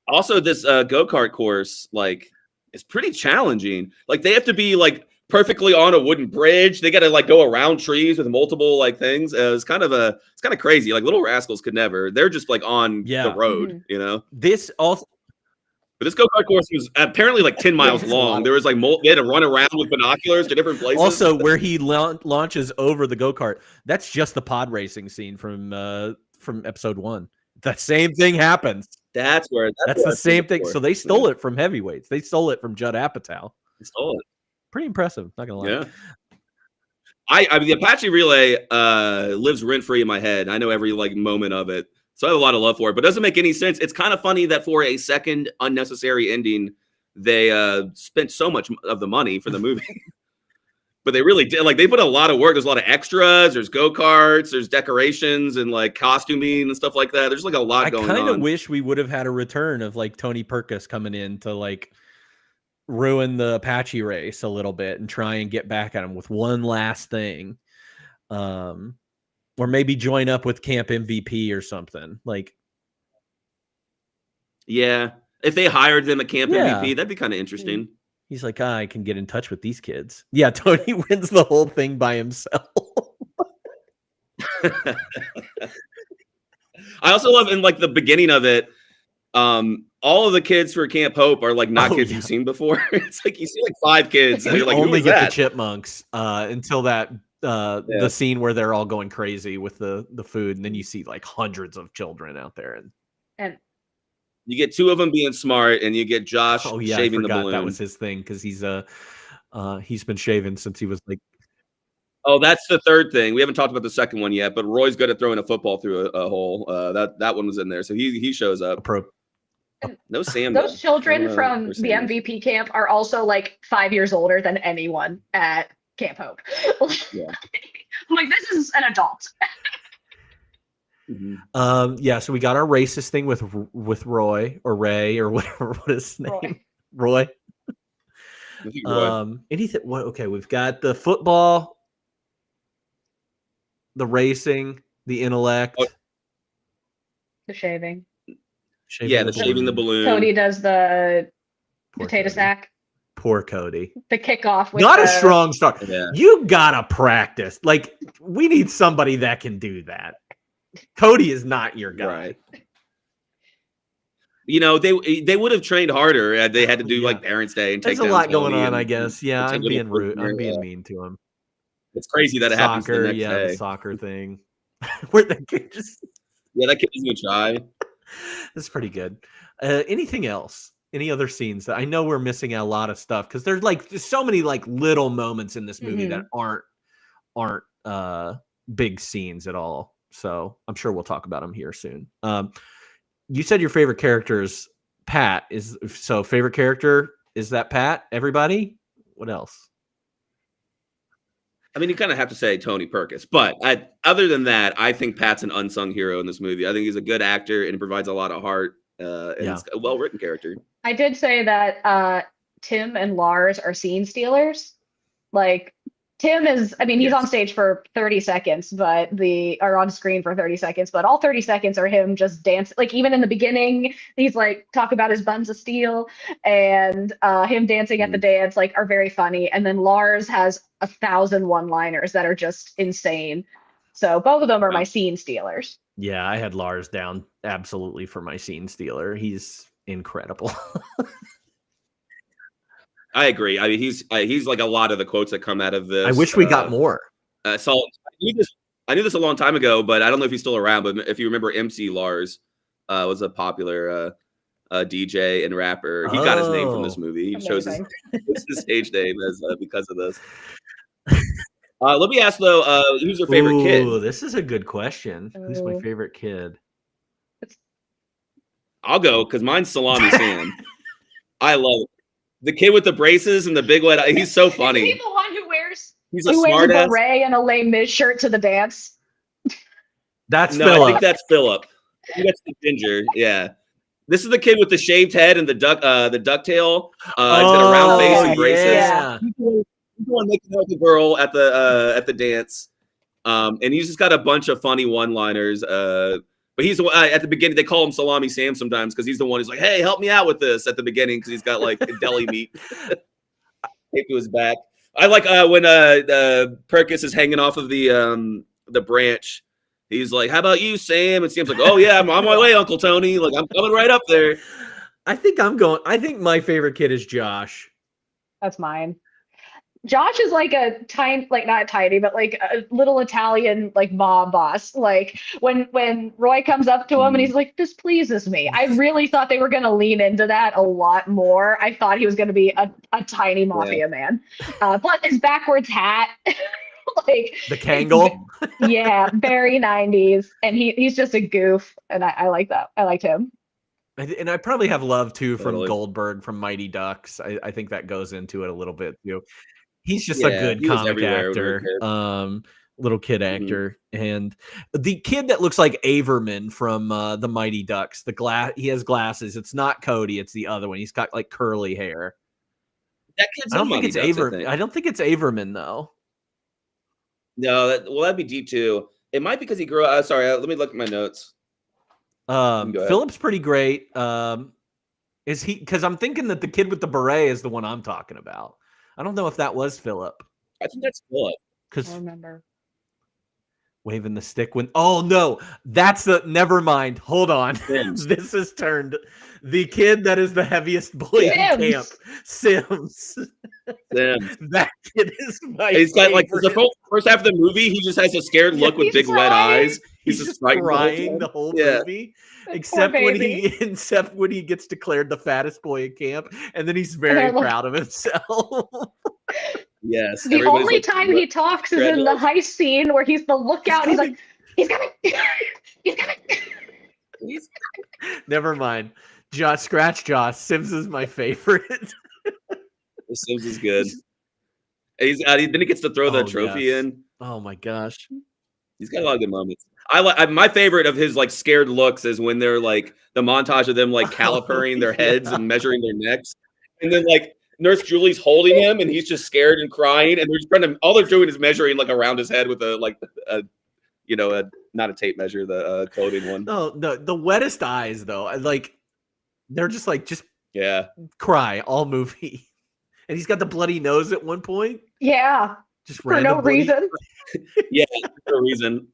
Also, this go-kart course, like, is pretty challenging. Like, they have to be like perfectly on a wooden bridge. They got to like go around trees with multiple like things. It's kind of crazy. Like Little Rascals could never. They're just like on the road, you know. This also. But this go-kart course was apparently like 10 miles long. There was like they had to run around with binoculars to different places. Also, where he launches over the go-kart, that's just the pod racing scene from episode 1. That same thing happens. That's the same thing. So they stole it from heavyweights. They stole it from Judd Apatow. They stole it. Pretty impressive. Not gonna lie. Yeah. I mean, the Apache Relay lives rent-free in my head. I know every like moment of it. So I have a lot of love for it, but it doesn't make any sense. It's kind of funny that for a second unnecessary ending, they spent so much of the money for the movie. But they really did. Like, they put a lot of work. There's a lot of extras. There's go-karts. There's decorations and, like, costuming and stuff like that. There's, like, a lot going on. I kind of wish we would have had a return of, like, Tony Perkis coming in to, like, ruin the Apache race a little bit and try and get back at him with one last thing. Or maybe join up with Camp MVP or something. Like, yeah, if they hired them at Camp MVP, that'd be kind of interesting. He's like, I can get in touch with these kids. Yeah, Tony wins the whole thing by himself. I also love in like the beginning of it. All of the kids for Camp Hope are like not kids you've seen before. It's like you see like 5 kids. And you're like, only get the chipmunks until that. The scene where they're all going crazy with the food, and then you see like hundreds of children out there, and you get 2 of them being smart, and you get Josh shaving the balloon. That was his thing because he's been shaving since he was like. Oh, that's the third thing. We haven't talked about the second one yet, but Roy's good at throwing a football through a hole. That one was in there, so he shows up. No Sam. Those children from the MVP camp are also like 5 years older than anyone at Camp Hope. Yeah. I'm like, this is an adult. So we got our racist thing with Roy or Ray or whatever. What is his name? Roy. Anything? What? Okay, we've got the football, the racing, the intellect, the shaving. The shaving the balloon. Cody does the potato sack. Poor Cody. The kickoff with a strong start. Yeah. You gotta practice. Like, we need somebody that can do that. Cody is not your guy. Right. You know, they would have trained harder. They had to do like Parents' Day and take. There's a lot going on, I guess. Yeah, I'm being rude. I'm being mean to him. It's crazy that it happens the next day. The soccer thing. Where the kid just. Yeah, that kid doesn't even try. That's pretty good. Anything else Any other scenes that I know we're missing out a lot of stuff because there's so many like little moments in this movie that aren't big scenes at all. So I'm sure we'll talk about them here soon. You said your favorite character is Pat. Favorite character is that Pat? Everybody? What else? I mean, you kind of have to say Tony Perkis, but other than that, I think Pat's an unsung hero in this movie. I think he's a good actor and he provides a lot of heart. And it's a well-written character. I did say that Tim and Lars are scene stealers. Like Tim is, I mean, he's on stage for 30 seconds, but or on screen for 30 seconds, but all 30 seconds are him just dancing. Like even in the beginning, he's like talk about his buns of steel and him dancing at the dance, like are very funny. And then Lars has 1,000 one-liners that are just insane. So both of them are my scene stealers. Yeah, I had Lars down absolutely for my scene stealer. He's incredible. I agree. I mean, he's like a lot of the quotes that come out of this. I wish we got more. So I knew this a long time ago, but I don't know if he's still around. But if you remember, MC Lars was a popular DJ and rapper. He got his name from this movie. He chose his stage name as because of this. Let me ask though, who's your favorite kid? This is a good question. Who's my favorite kid? I'll go because mine's Salami Sam. I love it. The kid with the braces and the big wet eye. He's so funny. Is he the one who wears smart a beret and a Les Mis shirt to the dance? That's no, Phillip. I think that's Phillip. I think that's the ginger. Yeah. This is the kid with the shaved head and the ducktail. He's got a round face and braces. Yeah. He's the one making out with the girl at the dance. And he's just got a bunch of funny one-liners. But he's at the beginning. They call him Salami Sam sometimes because he's the one who's like, "Hey, help me out with this" at the beginning because he's got like deli meat taped to his back. I like when Perkis is hanging off of the branch. He's like, "How about you, Sam?" And Sam's like, "Oh yeah, I'm on my way, Uncle Tony. Like I'm coming right up there." I think my favorite kid is Josh. That's mine. Josh is like a tiny, like not tiny, but like a little Italian like mob boss. Like when Roy comes up to him and he's like, "This pleases me." I really thought they were going to lean into that a lot more. I thought he was going to be a tiny mafia man. Plus his backwards hat, like the Kangol. Yeah, very 90s, and he's just a goof, and I like that. I liked him. And I probably have love too from Goldberg from Mighty Ducks. I think that goes into it a little bit too. He's just a good comic actor, little kid actor, and the kid that looks like Averman from the Mighty Ducks. He has glasses. It's not Cody. It's the other one. He's got like curly hair. That kid's I don't think it's Averman. I don't think it's Averman though. No, that'd be deep too. It might be because he grew up. Sorry, let me look at my notes. Phillip's pretty great. Is he? Because I'm thinking that the kid with the beret is the one I'm talking about. I don't know if that was Phillip. I think that's Phillip. I remember waving the stick when. Oh no, that's the. Never mind. Hold on. This has turned the kid that is the heaviest boy in camp. Sims. That kid is my. He's got like the first half of the movie. He just has a scared look with big wet eyes. He's just crying the whole movie. Except when he gets declared the fattest boy in camp, and then he's very proud of himself. Yes. The only time he talks is in the heist scene where he's the lookout. And he's like, "He's coming! He's coming!" Never mind. Scratch Josh. Sims is my favorite. Sims is good. Then he gets to throw the trophy in. Oh my gosh. He's got a lot of good moments. My favorite of his like scared looks is when they're like the montage of them like calipering their heads and measuring their necks, and then like Nurse Julie's holding him and he's just scared and crying, and they're just trying to. All they're doing is measuring like around his head with not a tape measure, the clothing one. No, the wettest eyes though. Like they're just cry all movie, and he's got the bloody nose at one point. Yeah, just for no reason. Yeah, for no reason.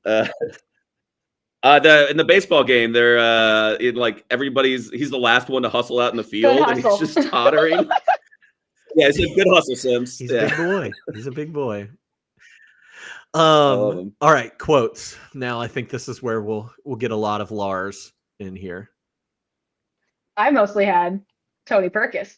In the baseball game, they're he's the last one to hustle out in the field, and he's just tottering. Yeah, it's a good hustle, Sims. He's a big boy. He's a big boy. All right, quotes. Now I think this is where we'll get a lot of Lars in here. I mostly had Tony Perkis.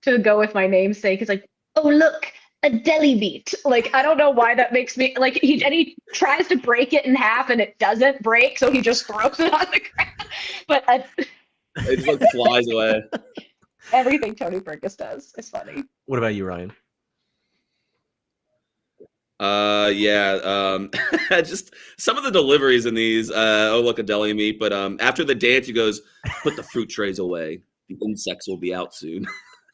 To go with my namesake, is like, oh look, a deli meat. Like, I don't know why that makes me like he tries to break it in half and it doesn't break, so he just throws it on the ground. But It just like flies away. everything Tony Perkis does is funny. What about you, Ryan? Yeah. Just some of the deliveries in these. Oh, look, a deli meat. But after the dance, he goes, "Put the fruit trays away. The insects will be out soon."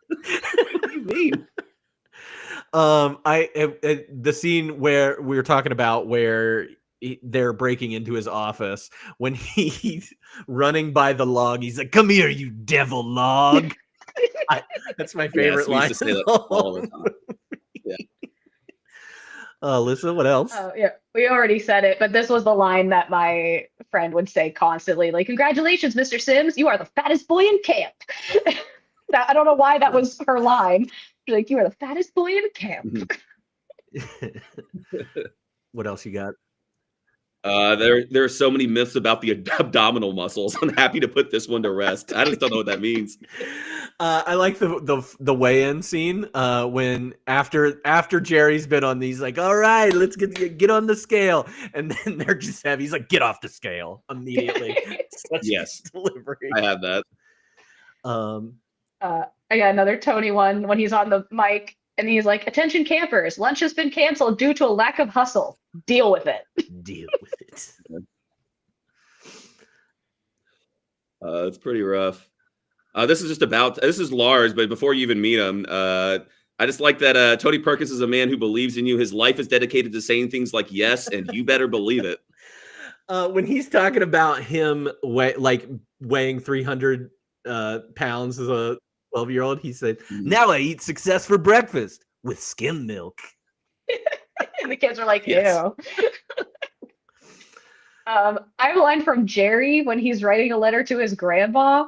What do you mean? The scene where we were talking about where they're breaking into his office, when he's running by the log, he's like, "Come here, you devil log." That's my favorite line. Used to say that all the time. Yeah. Alyssa, what else? Oh yeah, we already said it, but this was the line that my friend would say constantly, like, "Congratulations, Mr. Sims, you are the fattest boy in camp." I don't know why that was her line. She's like, "You are the fattest boy in camp." What else you got? There are so many myths about the abdominal muscles. I'm happy to put this one to rest. I just don't know what that means. I like the weigh-in scene when after Jerry's been on these, like, all right, let's get on the scale, and then they're just heavy. He's like, get off the scale immediately. Yes, delivery. I have that. I got another Tony one when he's on the mic and he's like, "Attention campers, lunch has been canceled due to a lack of hustle. Deal with it." Deal with it. It's pretty rough. This is Lars, but before you even meet him, I just like that Tony Perkins is a man who believes in you. His life is dedicated to saying things like yes, and you better believe it. When he's talking about him weighing 300 pounds as a 12-year-old, he said, "Now I eat success for breakfast with skim milk." And the kids are like, "Ew." Yes. I have a line from Jerry when he's writing a letter to his grandma,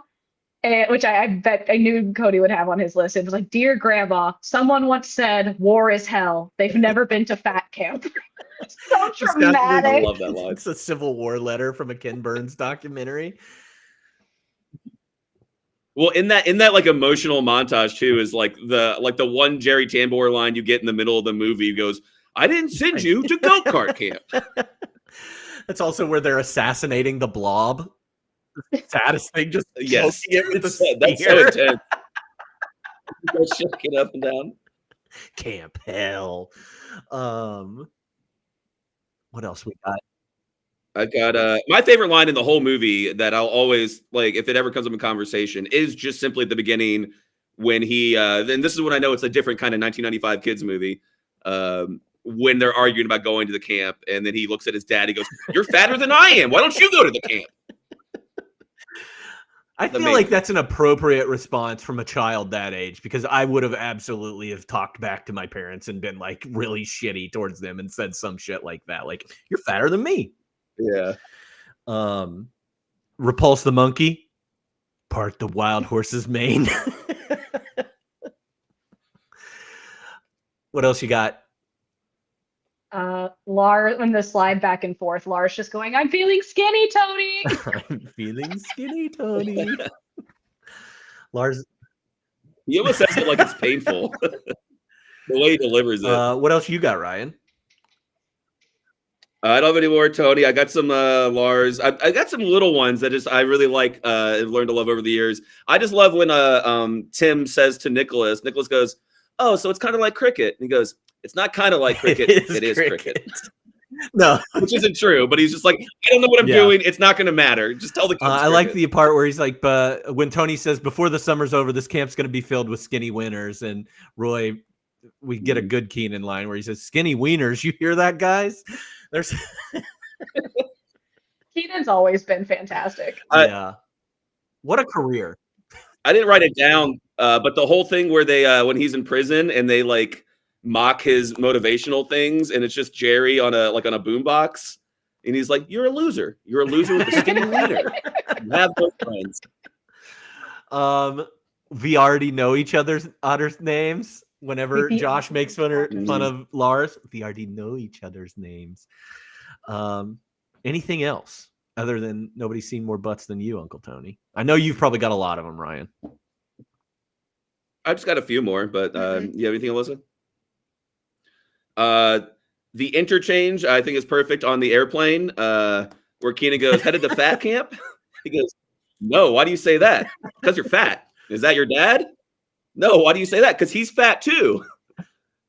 which I bet I knew Cody would have on his list. It was like, "Dear Grandma, someone once said war is hell. They've never been to fat camp." So dramatic. I love that line. It's a Civil War letter from a Ken Burns documentary. Well, in that like emotional montage too is like the one Jerry Tambor line you get in the middle of the movie. He goes, "I didn't send you to go-kart camp." That's also where they're assassinating the blob. The saddest thing, just yes, poking it with that's the so spear. intense. Go shaking up and down. Camp hell. What else we got? I got my favorite line in the whole movie that I'll always like if it ever comes up in conversation is just simply at the beginning when he then this is when I know it's a different kind of 1995 kids movie. When they're arguing about going to the camp, and then he looks at his dad, he goes, "You're fatter than I am. Why don't you go to the camp?" I feel like that's an appropriate response from a child that age, because I would have absolutely have talked back to my parents and been like really shitty towards them and said some shit like that. Like, "You're fatter than me." Yeah. Repulse the monkey. Part the wild horse's mane. What else you got? Lars, when the slide back and forth, Lars just going, "I'm feeling skinny, Tony." I'm feeling skinny, Tony. Lars. He almost says it like it's painful. The way he delivers it. What else you got, Ryan? I don't have any more, Tony. I got some Lars. I got some little ones that I really like and learned to love over the years. I just love when Tim says to Nicholas goes, "Oh, so it's kind of like cricket." And he goes, "It's not kind of like cricket. It is cricket." No, which isn't true, but he's just like, "I don't know what I'm doing. It's not going to matter. Just tell the kids." I like the part where he's like, "But when Tony says, before the summer's over, this camp's going to be filled with skinny wieners," and Roy, we get a good Keenan line where he says, "Skinny wieners. You hear that, guys?" There's Keenan's always been fantastic. Yeah. What a career. I didn't write it down, but the whole thing where they when he's in prison and they like mock his motivational things, and it's just Jerry on a boombox, and he's like, "You're a loser. You're a loser with a skinny wiener. You have no friends." We already know each other's names. Whenever Josh makes fun of Lars, we already know each other's names. Anything else? other than nobody's seen more butts than you, Uncle Tony. I know you've probably got a lot of them, Ryan. I've just got a few more, but you have anything, Alyssa? The interchange, I think, is perfect on the airplane where Keena goes, headed to fat camp. He goes, no, why do you say that? Because you're fat. Is that your dad? No, why do you say that? Because he's fat too.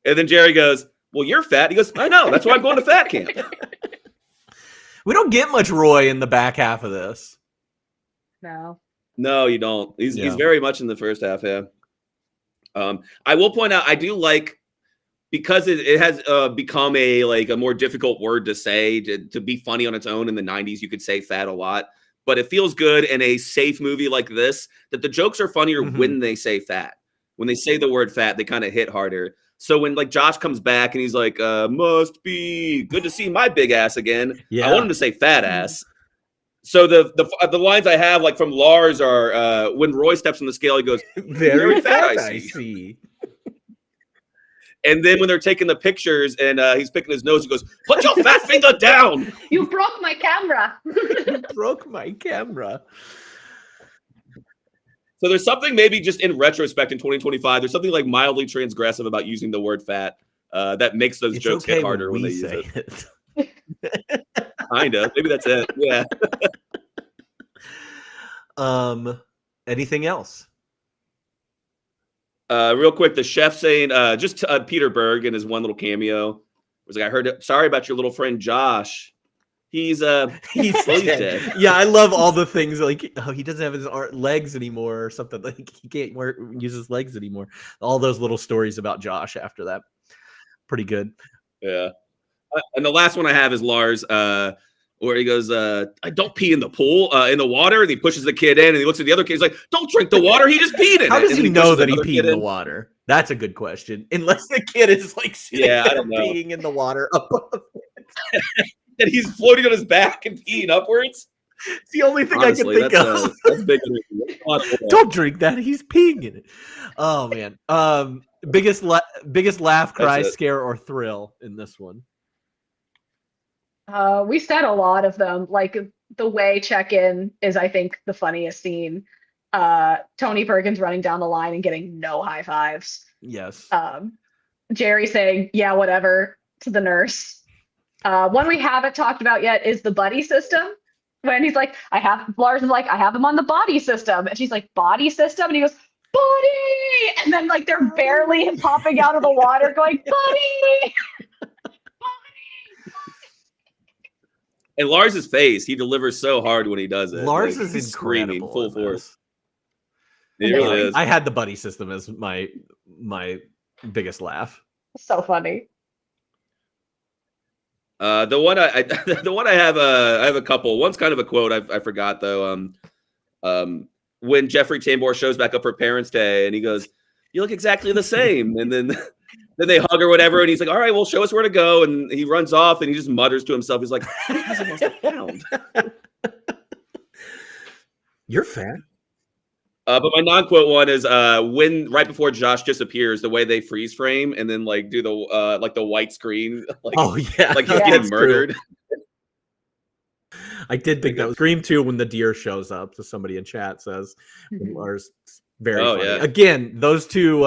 And then Jerry goes, well, you're fat. He goes, I know. That's why I'm going to fat camp. We don't get much Roy in the back half of this. No. No, you don't. He's very much in the first half, yeah. I will point out, I do like, because it has become a more difficult word to say, to be funny on its own. In the 90s, you could say fat a lot. But it feels good in a safe movie like this that the jokes are funnier when they say fat. When they say the word fat, they kind of hit harder. So when like Josh comes back and he's like, must be good to see my big ass again. I want him to say fat ass. So the lines I have like from Lars are when Roy steps on the scale, he goes, very fat, I see. And then when they're taking the pictures and he's picking his nose, he goes, put your fat finger down. You broke my camera. Broke my camera. So there's something maybe just in retrospect in 2025, there's something like mildly transgressive about using the word fat that makes those jokes hit harder when they use it. Kind of. Maybe that's it. Yeah. Anything else? Real quick, the chef saying, just Peter Berg in his one little cameo was like, I heard it. Sorry about your little friend Josh. He's dead. Yeah, I love all the things like he doesn't have his legs anymore or something. Like he can't use his legs anymore. All those little stories about Josh after that, pretty good. Yeah, and the last one I have is Lars, where he goes, "I don't pee in the pool, in the water," and he pushes the kid in, and he looks at the other kid. He's like, "Don't drink the water. He just peed in it." How does he know that he peed in the in. water? That's a good question. Unless the kid is like sitting I there don't know. peeing in the water above it. And he's floating on his back and peeing upwards. It's the only thing Honestly, I can think of. That's big. Don't drink that. He's peeing in it. Oh man. Biggest laugh, cry, scare, or thrill in this one. We said a lot of them. Like the way check-in is, I think, the funniest scene. Tony Perkins running down the line and getting no high fives. Yes. Jerry saying, yeah, whatever, to the nurse. One we haven't talked about yet is the buddy system. When he's like, Lars is like, I have him on the body system. And she's like, body system? And he goes, buddy! And then like they're barely popping out of the water going, buddy! And Lars's face, he delivers so hard when he does it. Lars like, is he's incredible screaming full force. It really is. I had the buddy system as my biggest laugh. So funny. The one I have a couple. One's kind of a quote. I forgot though. When Jeffrey Tambor shows back up for Parents' Day, and he goes, "You look exactly the same," and then they hug or whatever, and he's like, "All right, well, show us where to go," and he runs off, and he just mutters to himself. He's like, "He's almost a pound." You're fat. But my non-quote one is when right before Josh disappears, the way they freeze frame and then like do the white screen, like, oh yeah, like he's getting murdered. True. I did think that was Scream 2 when the deer shows up. So somebody in chat says Lars very funny. Yeah. Again, those two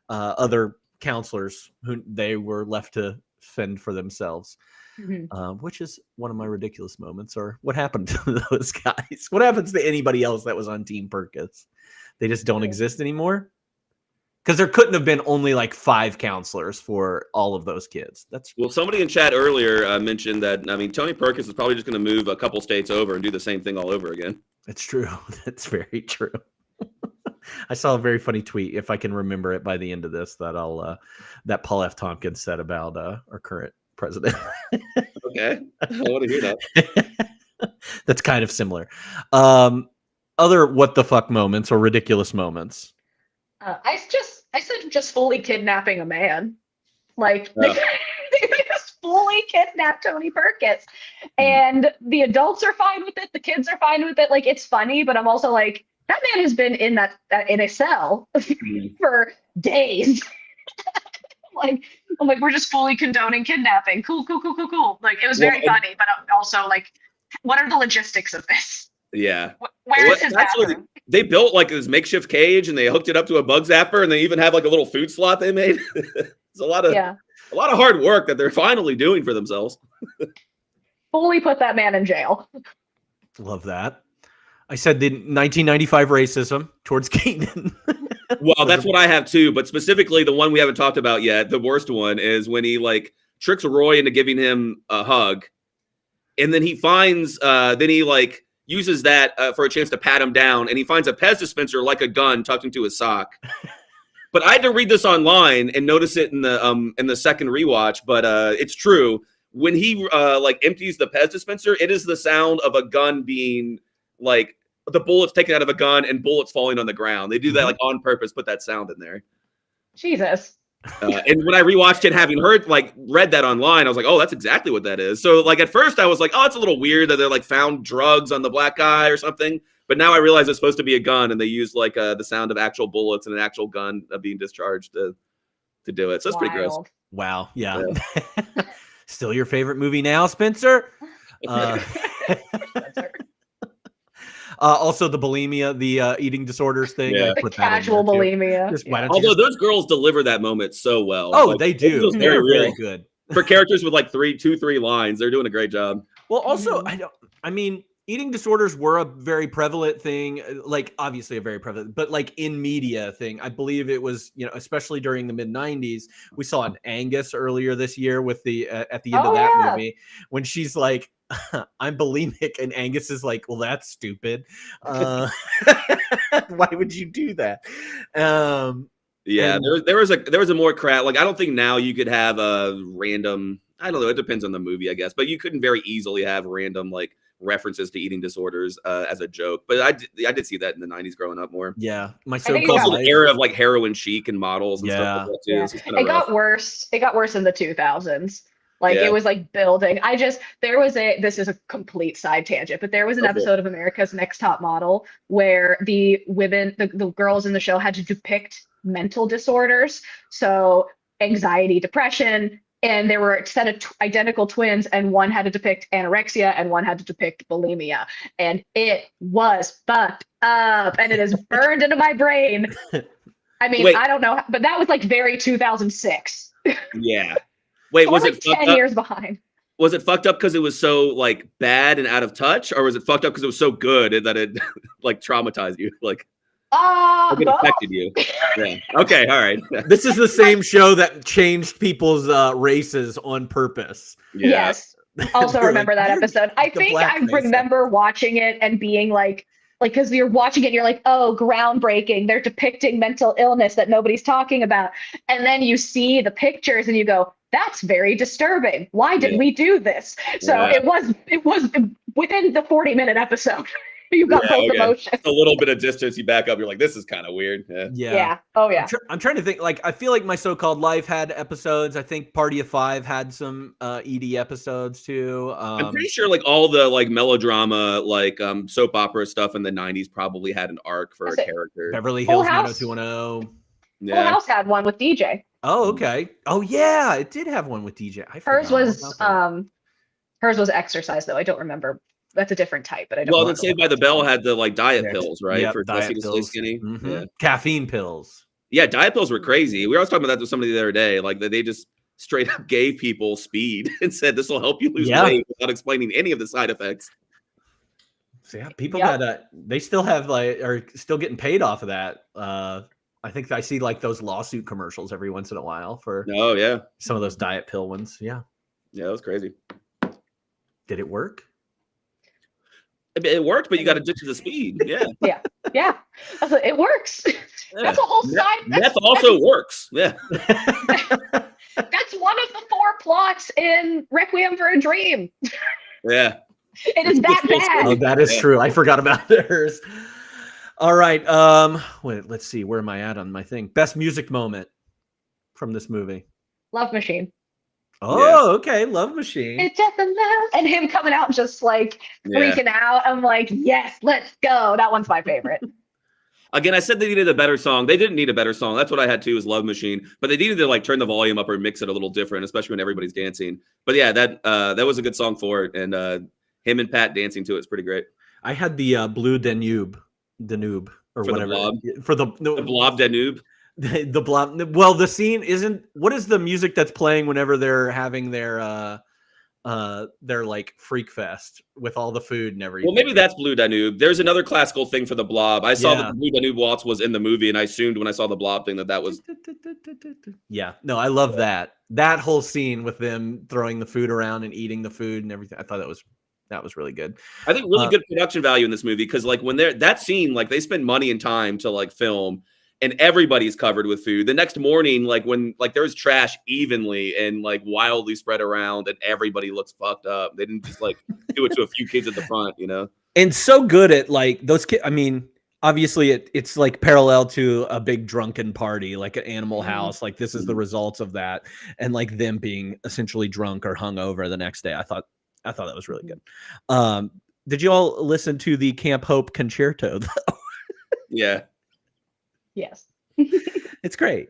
other counselors who they were left to fend for themselves. Which is one of my ridiculous moments. Or what happened to those guys? What happens to anybody else that was on Team Perkins? They just don't exist anymore? Because there couldn't have been only like 5 counselors for all of those kids. Well, somebody in chat earlier mentioned that, I mean, Tony Perkins is probably just going to move a couple states over and do the same thing all over again. It's true. That's very true. I saw a very funny tweet, if I can remember it by the end of this, that that Paul F. Tompkins said about our current president. Okay, I want to hear that. That's kind of similar. Other what the fuck moments or ridiculous moments. I said just fully kidnapping a man. Like they just fully kidnapped Tony Perkins, and the adults are fine with it. The kids are fine with it. Like it's funny, but I'm also like, that man has been in that in a cell for days. I'm like, we're just fully condoning kidnapping. Cool. Like, it was very funny, but also like what are the logistics of this? Yeah. Where is his bathroom? They built like this makeshift cage and they hooked it up to a bug zapper and they even have like a little food slot they made. It's a lot of hard work that they're finally doing for themselves. Fully put that man in jail. Love that. I said the 1995 racism towards Keaton. Well, that's what I have too, but specifically the one we haven't talked about yet, the worst one is when he like tricks Roy into giving him a hug, and then he finds, then he like uses that for a chance to pat him down, and he finds a Pez dispenser like a gun tucked into his sock. But I had to read this online and notice it in the second rewatch, but it's true. When he like empties the Pez dispenser, it is the sound of a gun being like the bullets taken out of a gun and bullets falling on the ground. They do that like on purpose, put that sound in there. Jesus. And when I rewatched it, having read that online, I was like, oh, that's exactly what that is. So like at first I was like, oh, it's a little weird that they're like found drugs on the black guy or something. But now I realize it's supposed to be a gun, and they use like the sound of actual bullets and an actual gun being discharged to do it. So it's pretty gross. Wow. Yeah. Still your favorite movie now, Spencer? Also, the bulimia, the eating disorders thing. Yeah. The casual bulimia. Although those girls deliver that moment so well. Oh, like, they do. Very, very good. For characters with like 3 lines, they're doing a great job. Well, also, I mean, eating disorders were a very prevalent thing, like obviously a very prevalent, but like in media thing. I believe it was, especially during the mid 90s. We saw an Angus earlier this year with the at the end of that movie when she's like, I'm bulimic, and Angus is like, well, that's stupid. Why would you do that? Yeah, there was a more crap. Like I don't think now you could have a random. I don't know. It depends on the movie, I guess. But you couldn't very easily have random like references to eating disorders as a joke. But I did see that in the 90s growing up more. Yeah, also the era of like heroin chic and models and stuff like that too. Yeah. So it got worse. It got worse in the 2000s. Like it was like building. This is a complete side tangent, but there was an episode of America's Next Top Model where the women, the girls in the show had to depict mental disorders. So anxiety, depression, and there were a set of identical twins, and one had to depict anorexia and one had to depict bulimia. And it was fucked up, and it is burned into my brain. I mean, I don't know, but that was like very 2006. Yeah. Wait, was like it 10 years behind? Was it fucked up because it was so like bad and out of touch, or was it fucked up because it was so good that it like traumatized you? Like it affected you. Yeah. Okay. All right. This is the same show that changed people's races on purpose. Yeah. Yes. Also remember that episode. I think I remember watching it and being like, because you're watching it and you're like, oh, groundbreaking. They're depicting mental illness that nobody's talking about. And then you see the pictures and you go, that's very disturbing. Why did we do this? So it was within the 40-minute episode. You got both emotions. A little bit of distance, you back up. You're like, this is kind of weird. Yeah. Oh yeah. I'm trying to think. Like, I feel like My So-Called Life had episodes. I think Party of Five had some ED episodes too. I'm pretty sure like all the like melodrama, like soap opera stuff in the 90s probably had an arc for a character. Beverly Hills 90210. Full House had one with DJ. Oh, okay. Oh yeah, it did have one with DJ. Hers was Exercise though. I don't remember. That's a different type, but I don't. Well, then Saved by the Bell had the like diet pills, right? Yep, for diet Jesse to stay skinny. Mm-hmm. Yeah. Caffeine pills. Yeah, diet pills were crazy. We were talking about that with somebody the other day. Like they just straight up gave people speed and said this will help you lose weight without explaining any of the side effects. So yeah, people got they still have are still getting paid off of that. I think I see like those lawsuit commercials every once in a while for some of those diet pill ones. Yeah, that was crazy. Did it work? It worked, but you got addicted to the speed. Yeah. Yeah. It works. That's a whole side. Meth also works. Yeah. That's one of the 4 plots in Requiem for a Dream. Yeah. It is that bad. Oh, that is true. I forgot about hers. All right. Wait, let's see. Where am I at on my thing? Best music moment from this movie. Love Machine. Oh, okay. Love Machine. It's just a love. And him coming out just like freaking out. I'm like, yes, let's go. That one's my favorite. Again, I said they needed a better song. They didn't need a better song. That's what I had too, is Love Machine. But they needed to like turn the volume up or mix it a little different, especially when everybody's dancing. But yeah, that was a good song for it. And Him and Pat dancing to it's pretty great. I had the blue Danube, or For the whatever blob? for the Blob Danube. the blob. Well, the scene isn't. What is the music that's playing whenever they're having their like freak fest with all the food and everything? Well, maybe that's Blue Danube. There's another classical thing for the blob. I saw Yeah. that the Blue Danube waltz was in the movie, and I assumed when I saw the blob thing that was. Yeah, no, I love that whole scene with them throwing the food around and eating the food and everything. I thought that was really good. I think really good production value in this movie because like when they're that scene, like they spend money and time to like film, and everybody's covered with food. The next morning, like when like there's trash evenly and like wildly spread around, and everybody looks fucked up. They didn't just like do it to a few kids at the front, you know. And so good at like those kids. I mean, obviously it's like parallel to a big drunken party, like an Animal House. Like this is the results of that, and like them being essentially drunk or hungover the next day. I thought that was really good. Did you all listen to the Camp Hope concerto though? Yeah. Yes. It's great.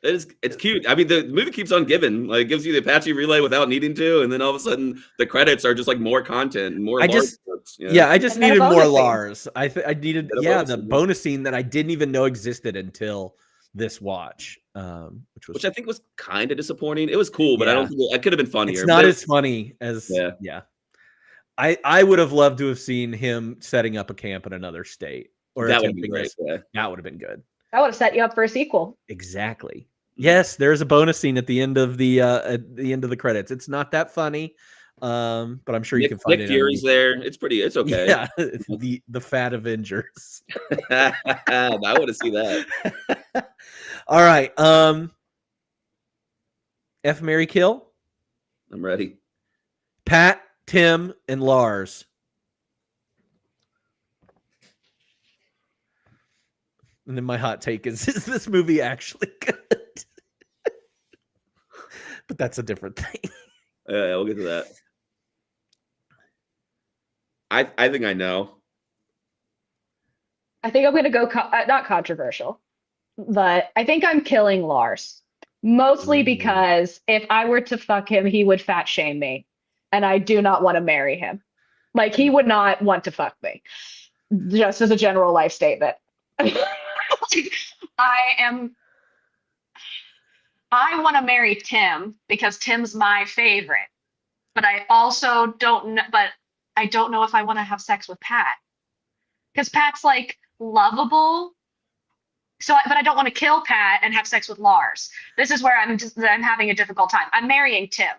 It's cute. I mean, the movie keeps on giving. Like, it gives you the Apache relay without needing to, and then all of a sudden, the credits are just like more content and more. I just needed more Lars. I needed the bonus scene that I didn't even know existed until this watch, which I think was kind of disappointing. It was cool, but I don't think it could have been funnier. It's not as funny as I would have loved to have seen him setting up a camp in another state, or that would be great. That would have been good. That would have set you up for a sequel. Exactly. Yes, there's a bonus scene at the end of the credits. It's not that funny, but I'm sure you can find Nick it. Fury's there. It's okay. Yeah, the Fat Avengers. I want to see that. All right. F, Marry, Kill. I'm ready. Pat, Tim, and Lars. And then my hot take is this movie actually good? But that's a different thing. Yeah, we'll get to that. I think I know. I think I'm going to go not controversial, but I think I'm killing Lars. Mostly because if I were to fuck him, he would fat shame me. And I do not want to marry him. Like, he would not want to fuck me. Just as a general life statement. I want to marry Tim because Tim's my favorite. But I also don't know, I don't know if I want to have sex with Pat. Because Pat's like lovable. But I don't want to kill Pat and have sex with Lars. This is where I'm having a difficult time. I'm marrying Tim.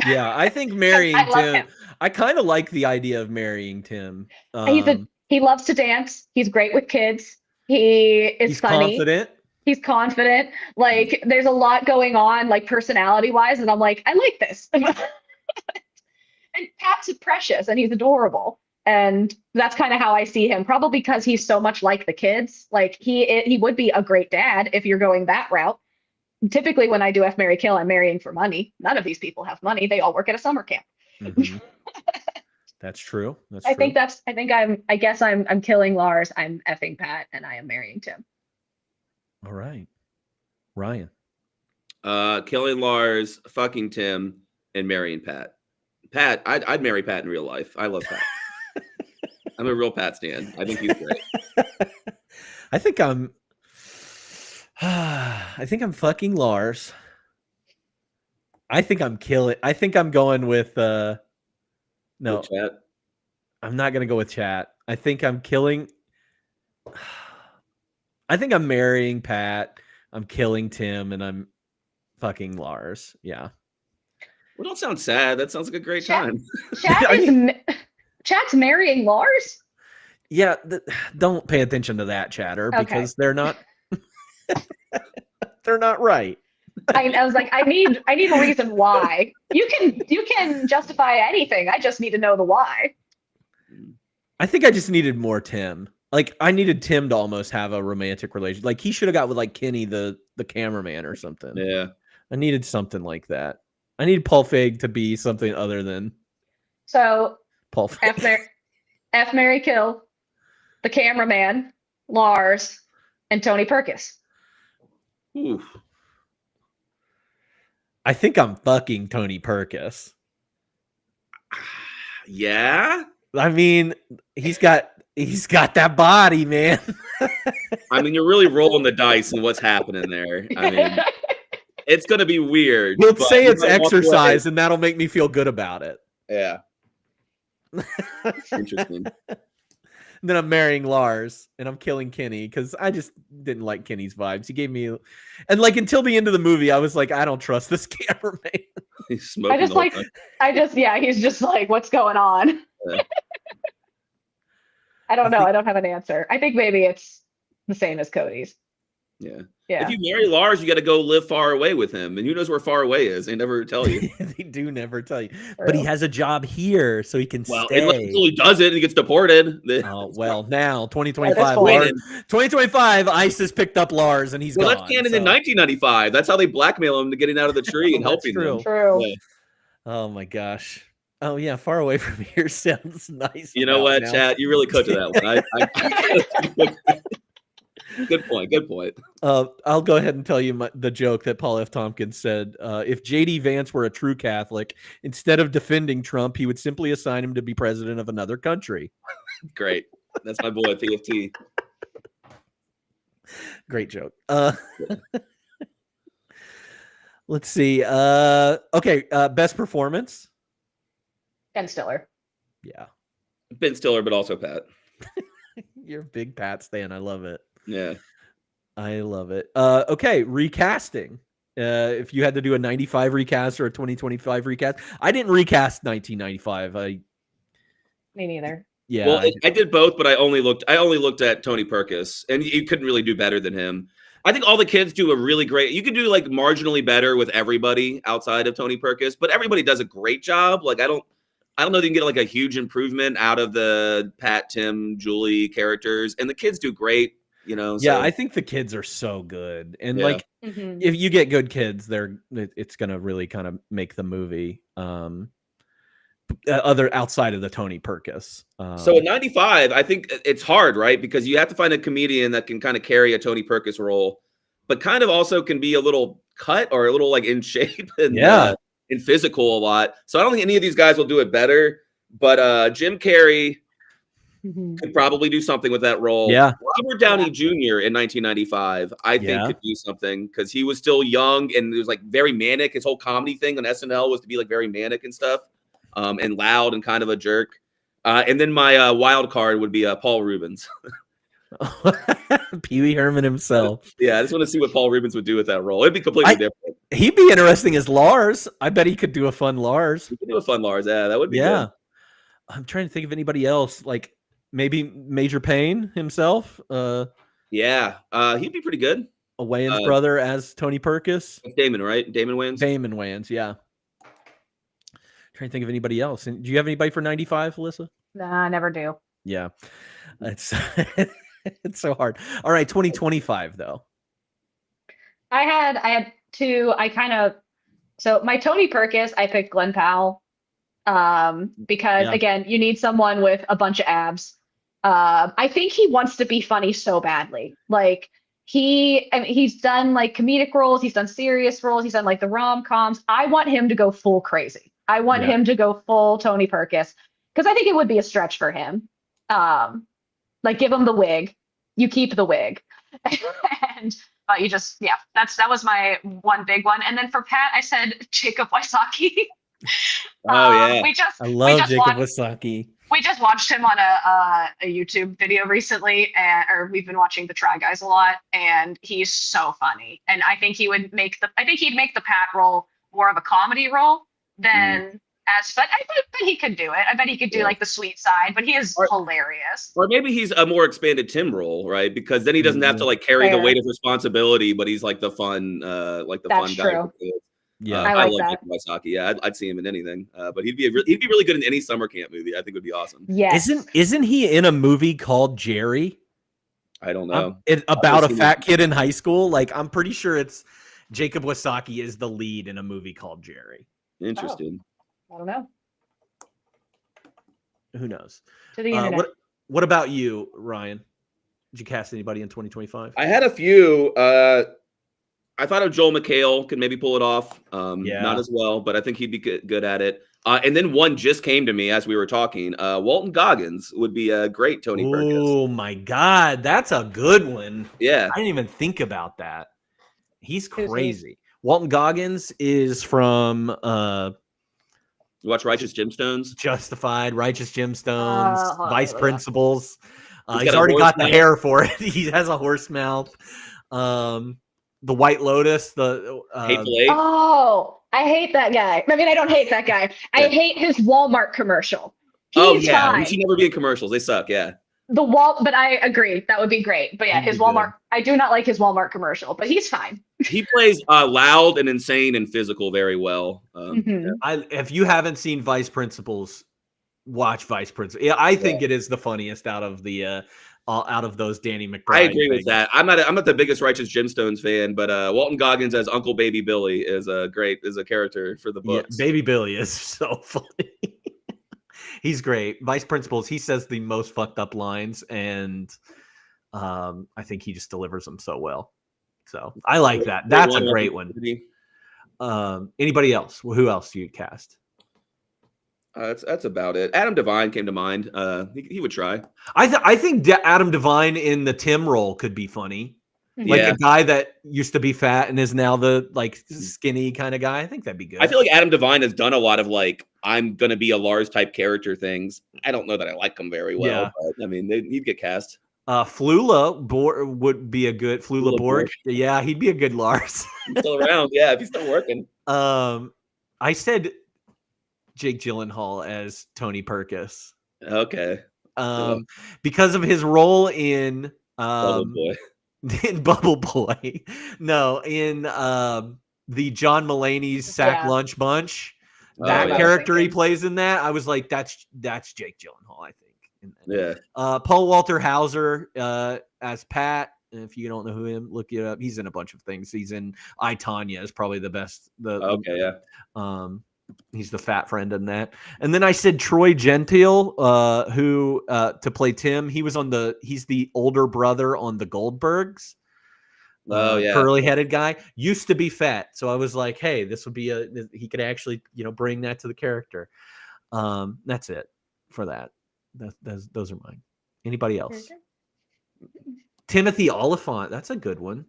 Yeah, I think marrying Tim. Him. I kind of like the idea of marrying Tim. He loves to dance. He's great with kids. He's funny. Confident. He's confident. Like, there's a lot going on, like, personality-wise, and I'm like, I like this. And Pat's precious, and he's adorable. And that's kind of how I see him, probably because he's so much like the kids. Like, he would be a great dad if you're going that route. Typically, when I do F, Marry, Kill, I'm marrying for money. None of these people have money. They all work at a summer camp. Mm-hmm. That's true. I guess I'm killing Lars. I'm effing Pat, and I am marrying Tim. All right. Ryan. Killing Lars, fucking Tim, and marrying Pat. Pat, I'd marry Pat in real life. I love Pat. I'm a real Pat stan. I think he's great. I think I'm fucking Lars. I think I'm going with no. Chat. I'm not going to go with Chat. I think I'm marrying Pat. I'm killing Tim, and I'm fucking Lars. Yeah. Well, don't sound sad. That sounds like a great time. Chat's marrying Lars? Yeah. Don't pay attention to that, Chatter, because they're not they're not right. I was like, I need a reason why. You can justify anything. I just need to know the why. I think I just needed more Tim. Like, I needed Tim to almost have a romantic relationship. Like, he should have got with like Kenny, the cameraman or something. Yeah. I needed something like that. I needed Paul Feig to be something other than so Paul Feig. F, Marry, Kill, the cameraman, Lars, and Tony Perkis. Oof. I think I'm fucking Tony Perkis. Yeah. I mean, he's got that body, man. I mean, you're really rolling the dice and what's happening there. I mean, it's going to be weird. We'll but say you it's might walk away- exercise, and that'll make me feel good about it. Yeah. Interesting. Then I'm marrying Lars, and I'm killing Kenny because I just didn't like Kenny's vibes. He gave me, and like until the end of the movie, I was like, I don't trust this cameraman. He's smoking. He's just like, what's going on? Yeah. I don't know. I don't have an answer. I think maybe it's the same as Cody's. Yeah. Yeah. If you marry Lars, you got to go live far away with him. And who knows where far away is? They never tell you. They do never tell you. But he has a job here, so he can stay. Unless he does it and he gets deported. Oh, well, now, 2025. Yeah, 2025, ISIS picked up Lars, and he's gone. That's canon in 1995. That's how they blackmail him to getting out of the tree and helping him. True. Yeah. Oh, my gosh. Oh, yeah, far away from here sounds nice. You know what, Chad? You really cooked to that one. Good point. Good point. I'll go ahead and tell you the joke that Paul F. Tompkins said. If J.D. Vance were a true Catholic, instead of defending Trump, he would simply assign him to be president of another country. Great. That's my boy, PFT. Great joke. Let's see. Okay, best performance. Ben Stiller. Yeah. Ben Stiller, but also Pat. You're a big Pat stan. I love it. Yeah. I love it. Okay, recasting. If you had to do a 95 recast or a 2025 recast. I didn't recast 1995. Me neither. Yeah. Well, I did both, but I only looked at Tony Perkis, and you couldn't really do better than him. I think all the kids do a really great. You can do like marginally better with everybody outside of Tony Perkis, but everybody does a great job. Like I don't know if you can get like a huge improvement out of the Pat, Tim, Julie characters, and the kids do great. You know, yeah, so. I think the kids are so good, and Yeah. like if you get good kids, it's gonna really kind of make the movie. Other outside of the Tony Perkis. So in 95, I think it's hard, right? Because you have to find a comedian that can kind of carry a Tony Perkis role, but kind of also can be a little cut or a little like in shape and in physical a lot. So I don't think any of these guys will do it better. But Jim Carrey could probably do something with that role. Yeah. Robert Downey Jr. in 1995, I think could do something because he was still young and it was like very manic. His whole comedy thing on SNL was to be like very manic and stuff. And loud and kind of a jerk. And then my wild card would be Paul Rubens. Pee Wee Herman himself. Yeah, I just want to see what Paul Rubens would do with that role. It'd be completely different. He'd be interesting as Lars. I bet he could do a fun Lars. He could do a fun Lars. Yeah, that would be good. I'm trying to think of anybody else. Like maybe Major Payne himself. Yeah, he'd be pretty good. A Wayans brother as Tony Perkis. Damon, right? Damon Wayans? Damon Wayans, yeah. Trying to think of anybody else. And do you have anybody for 95, Alyssa? Nah, I never do. Yeah. It's it's so hard. All right, 2025 though. I had two. So my Tony Perkis, I picked Glenn Powell. Because again, you need someone with a bunch of abs. I think he wants to be funny so badly. Like he's done like comedic roles, he's done serious roles, he's done like the rom-coms. I want him to go full crazy. I want him to go full Tony Perkis because I think it would be a stretch for him. Like give him the wig, you keep the wig, and you just that was my one big one. And then for Pat, I said Jacob Wysocki. I love Jacob Wysocki. We just watched him on a YouTube video recently, or we've been watching the Try Guys a lot, and he's so funny. And I think he'd make the Pat role more of a comedy role than but I bet he could do it. I bet he could do like the sweet side, but he is hilarious. Or maybe he's a more expanded Tim role, right? Because then he doesn't have to like carry the weight of responsibility, but he's like the fun, fun guy. True. Yeah, I love that. Wysocki. Yeah, I'd see him in anything. But he'd be really good in any summer camp movie. I think would be awesome. Yes. Isn't he in a movie called Jerry? I don't know. About a fat kid in high school. Like I'm pretty sure it's Jacob Wysocki is the lead in a movie called Jerry. Interesting. I don't know. Who knows? To the internet. What about you, Ryan? Did you cast anybody in 2025? I had a few. I thought of Joel McHale could maybe pull it off. Not as well, but I think he'd be good at it. And then one just came to me as we were talking. Walton Goggins would be a great Tony Perkins. Oh my God, that's a good one. Yeah. I didn't even think about that. He's Who's he? crazy. Walton Goggins is from You watch Righteous Gemstones? Justified, Righteous Gemstones, hold on, Vice let me look. Principals. He's He's got a already horse got the mouth. hair for it. He has a horse mouth. The White Lotus. Hateful Eight. Oh, I hate that guy. I mean, I don't hate that guy. I hate his Walmart commercial. He's yeah. fine. He should never be in commercials. They suck. Yeah. But I agree. That would be great. But yeah, He'd his be Walmart, I do not like his Walmart commercial, but he's fine. He plays loud and insane and physical very well. Mhm. If you haven't seen Vice Principals, watch Vice Principals. Yeah, I think it is the funniest out of those Danny McBride. I agree things. with that. I'm not the biggest Righteous Gemstones fan, but Walton Goggins as Uncle Baby Billy is a character for the books. Yeah, Baby Billy is so funny. He's great. Vice Principals, he says the most fucked up lines, and I think he just delivers them so well. So I like that. That's a great one. Anybody else? Well, who else do you cast? That's about it. Adam Devine came to mind. He would try. I think Adam Devine in the Tim role could be funny. Like a guy that used to be fat and is now the skinny kind of guy. I think that'd be good. I feel like Adam Devine has done a lot of I'm gonna be a Lars type character things. I don't know that I like him very well. Yeah. But, I mean, he'd get cast. Flula would be a good Flula Borg. Yeah, he'd be a good Lars. He's still around. Yeah, if he's still working. I said Jake Gyllenhaal as Tony Perkis. Okay. Because of his role in Bubble Boy. In Bubble Boy. No, in the John Mulaney's Sack Lunch Bunch. That character he plays in that, I was like, that's Jake Gyllenhaal, I think. Yeah. Paul Walter Hauser as Pat. If you don't know who him, look it up. He's in a bunch of things. He's in I, Tonya is probably the best. He's the fat friend in that. And then I said Troy Gentile, who to play Tim. He's the older brother on the Goldbergs. Curly headed guy, used to be fat. So I was like, hey, this would be he could actually, bring that to the character. That's it for that. Those are mine. Anybody else? Timothy Oliphant. That's a good one.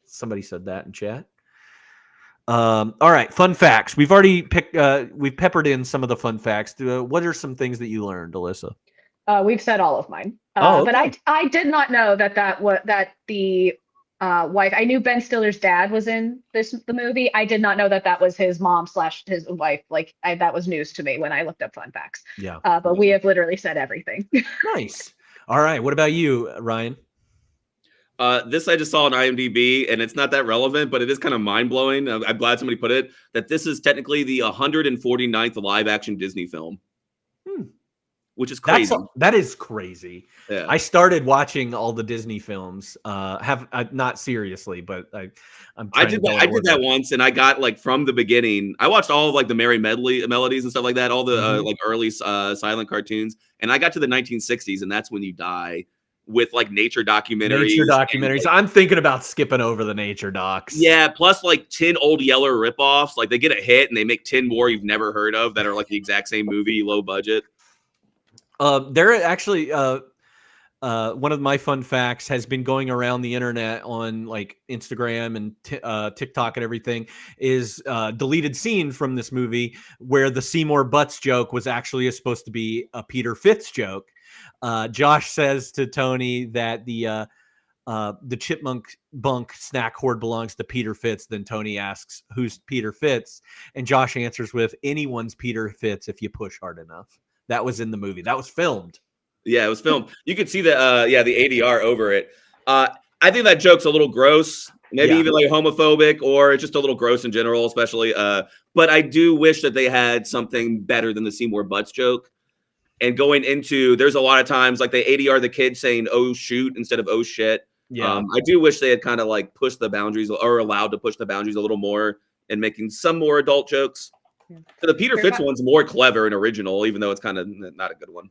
Somebody said that in chat. All right, fun facts. We've already we've peppered in some of the fun facts. What are some things that you learned, Alyssa? We've said all of mine. Okay. But I did not know that the wife. I knew Ben Stiller's dad was in the movie. I did not know that was his mom / his wife. That was news to me when I looked up fun facts. Yeah. But we have literally said everything. Nice. All right. What about you, Ryan? This I just saw on IMDb, and it's not that relevant, but it is kind of mind-blowing. I'm glad somebody put it, that this is technically the 149th live-action Disney film, which is crazy. That is crazy. Yeah. I started watching all the Disney films, not seriously, but I did that once, and I got from the beginning. I watched all of the Merry melodies and stuff like that, all the early silent cartoons, and I got to the 1960s, and that's when you die. With nature documentaries. I'm thinking about skipping over the nature docs. Yeah, plus 10 Old Yeller ripoffs. They get a hit and they make 10 more you've never heard of that are the exact same movie, low budget. There actually one of my fun facts has been going around the internet on Instagram and TikTok and everything is deleted scene from this movie where the Seymour Butts joke was actually supposed to be a Peter Fitz joke. Josh says to Tony that the chipmunk bunk snack hoard belongs to Peter Fitz. Then Tony asks, who's Peter Fitz? And Josh answers with, anyone's Peter Fitz if you push hard enough. That was in the movie. That was filmed. Yeah, it was filmed. You could see the ADR over it. I think that joke's a little gross, maybe even homophobic, or just a little gross in general, especially. But I do wish that they had something better than the Seymour Butts joke. And going into, there's a lot of times they ADR the kids saying "oh shoot" instead of "oh shit." Yeah, I do wish they had kind of pushed the boundaries or allowed to push the boundaries a little more and making some more adult jokes. So the Peter Fitz one's more clever and original, even though it's kind of not a good one.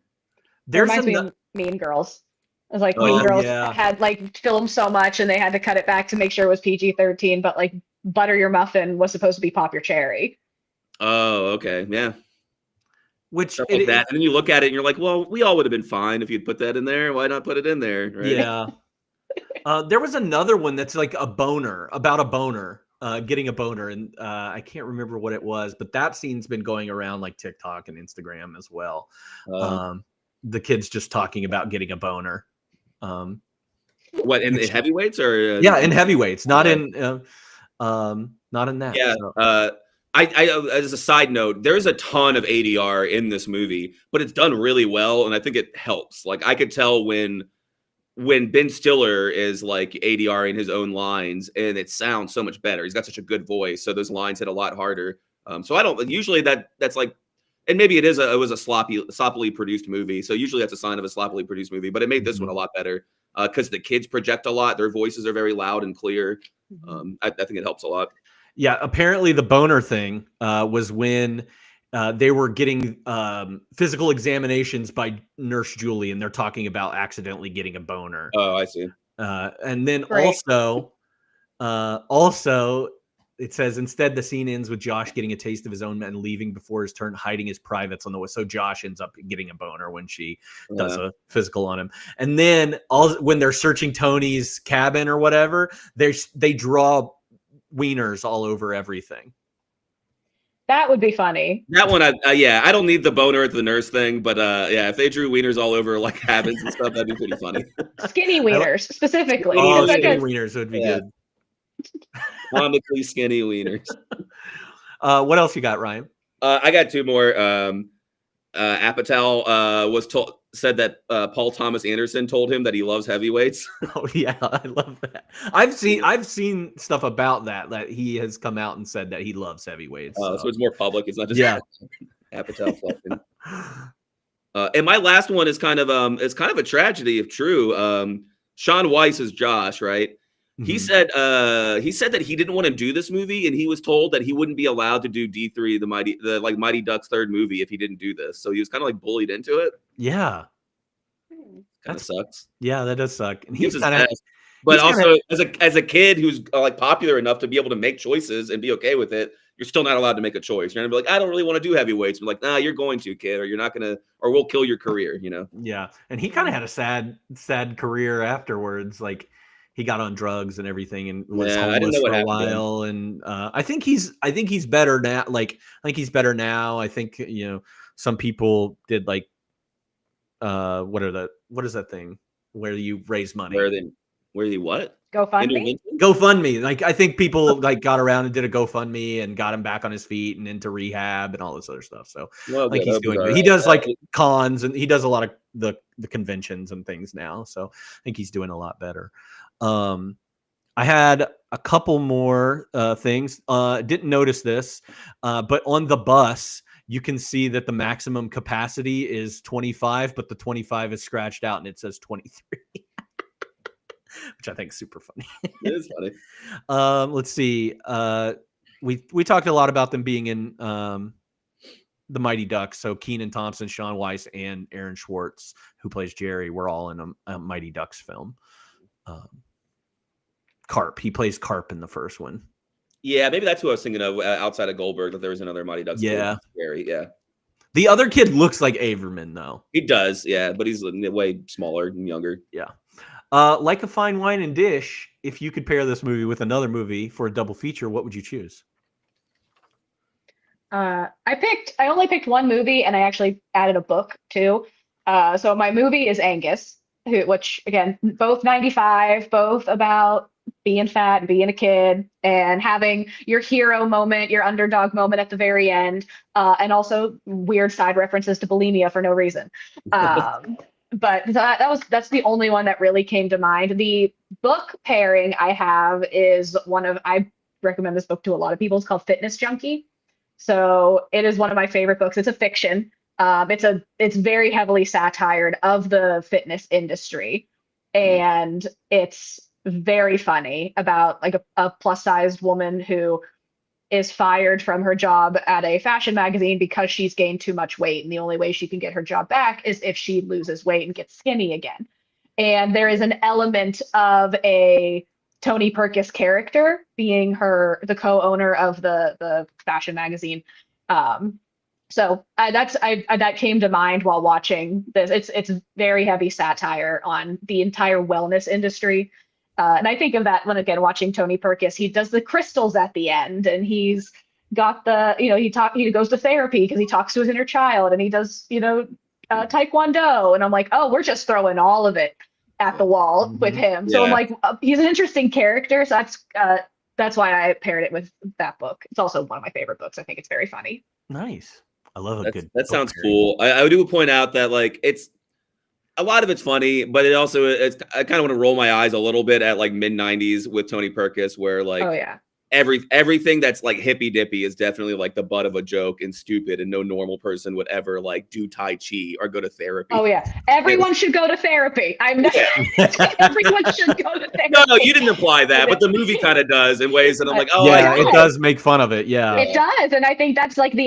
It reminds me of Mean Girls. It was Mean Girls had filmed so much and they had to cut it back to make sure it was PG-13, but Butter Your Muffin was supposed to be Pop Your Cherry. Oh, okay, yeah. Which Stuff like that, and then you look at it and you're like, well, we all would have been fine if you'd put that in there. Why not put it in there, right? Yeah. There was another one that's like a boner, about a boner, getting a boner, and I can't remember what it was, but that scene's been going around like TikTok and Instagram as well. The kids just talking about getting a boner. What in heavyweights or yeah, in heavyweights, not in not in that. Yeah. So. I as a side note, there's a ton of ADR in this movie, but it's done really well, and I think it helps. Like I could tell when Ben Stiller is like ADR in his own lines, and it sounds so much better. He's got such a good voice, so those lines hit a lot harder. So I don't usually that's like, and maybe it was a sloppily produced movie. So usually that's a sign of a sloppily produced movie, but it made this one a lot better because the kids project a lot. Their voices are very loud and clear. I think it helps a lot. Yeah, apparently the boner thing was when they were getting physical examinations by Nurse Julie, and they're talking about accidentally getting a boner. Oh, I see. And then also, it says instead the scene ends with Josh getting a taste of his own and leaving before his turn, hiding his privates on the way. So Josh ends up getting a boner when she does a physical on him. And then when they're searching Tony's cabin or whatever, they draw wieners all over everything. That would be funny. That one, I don't need the boner at the nurse thing, but yeah, if they drew wieners all over like cabins and stuff, that'd be pretty funny. Skinny wieners, specifically. Oh, skinny wieners would be good. Comically skinny wieners. What else you got, Ryan? I got two more. Apatow said that Paul Thomas Anderson told him that he loves heavyweights. Oh yeah, I love that. I've seen stuff about that he has come out and said that he loves heavyweights. So it's more public. It's not just Apatow flexing. And my last one is kind of a tragedy if true. Sean Weiss is Josh, right? Mm-hmm. He said that he didn't want to do this movie, and he was told that he wouldn't be allowed to do D3, the Mighty Ducks third movie, if he didn't do this. So he was kind of like bullied into it. Yeah, kind of sucks. Yeah, that does suck. And he's kind of, but also as a kid who's like popular enough to be able to make choices and be okay with it, you're still not allowed to make a choice. You're gonna be like, I don't really want to do heavyweights. But like, nah, you're going to, kid, or you're not gonna, or we'll kill your career. You know? Yeah, and he kind of had a sad career afterwards. Like, he got on drugs and everything and was homeless for a while. And I think he's better now. Like, I think he's better now. I think, some people did like, what is that thing where you raise money? Where they what? GoFundMe. Like, I think people like got around and did a GoFundMe and got him back on his feet and into rehab and all this other stuff. So he's doing good. He does like cons and he does a lot of the conventions and things now. So I think he's doing a lot better. I had a couple more things. Didn't notice this, but on the bus, you can see that the maximum capacity is 25, but the 25 is scratched out and it says 23, which I think is super funny. It is funny. Let's see. We talked a lot about them being in the Mighty Ducks. So Kenan Thompson, Sean Weiss, and Aaron Schwartz, who plays Jerry, were all in a Mighty Ducks film. Carp. He plays Carp in the first one. Yeah, maybe that's who I was thinking of outside of Goldberg, that there was another Mighty Ducks. Yeah. Jerry, yeah. The other kid looks like Averman, though. He does, yeah, but he's way smaller and younger. Yeah. Like a Fine Wine and Dish, if you could pair this movie with another movie for a double feature, what would you choose? I only picked one movie, and I actually added a book, too. So my movie is Angus, which, again, both 95, both about being fat and being a kid and having your hero moment, your underdog moment at the very end, and also weird side references to bulimia for no reason. But that's the only one that really came to mind. The book pairing I have is I recommend this book to a lot of people. It's called Fitness Junkie. So it is one of my favorite books. It's a fiction. It's very heavily satired of the fitness industry, and it's very funny about like a plus-sized woman who is fired from her job at a fashion magazine because she's gained too much weight, and the only way she can get her job back is if she loses weight and gets skinny again. And there is an element of a Tony Perkis character being the co-owner of the fashion magazine, So that came to mind while watching this. It's very heavy satire on the entire wellness industry. And I think of that when, again, watching Tony Perkis. He does the crystals at the end, and he's got the, he goes to therapy because he talks to his inner child, and he does, Taekwondo. And I'm like, oh, we're just throwing all of it at the wall with him. So I'm like, he's an interesting character. So that's why I paired it with that book. It's also one of my favorite books. I think it's very funny. Nice. I love a good. That sounds cool. I do point out that like it's a lot of it's funny, but I kind of want to roll my eyes a little bit at like mid 90s with Tony Perkis, where like everything that's like hippy dippy is definitely like the butt of a joke and stupid, and no normal person would ever like do Tai Chi or go to therapy. Oh yeah, everyone should go to therapy. Everyone should go to therapy. No, you didn't imply that, but the movie kind of does in ways that I'm like, oh yeah, it does make fun of it. Yeah, it does, and I think that's like an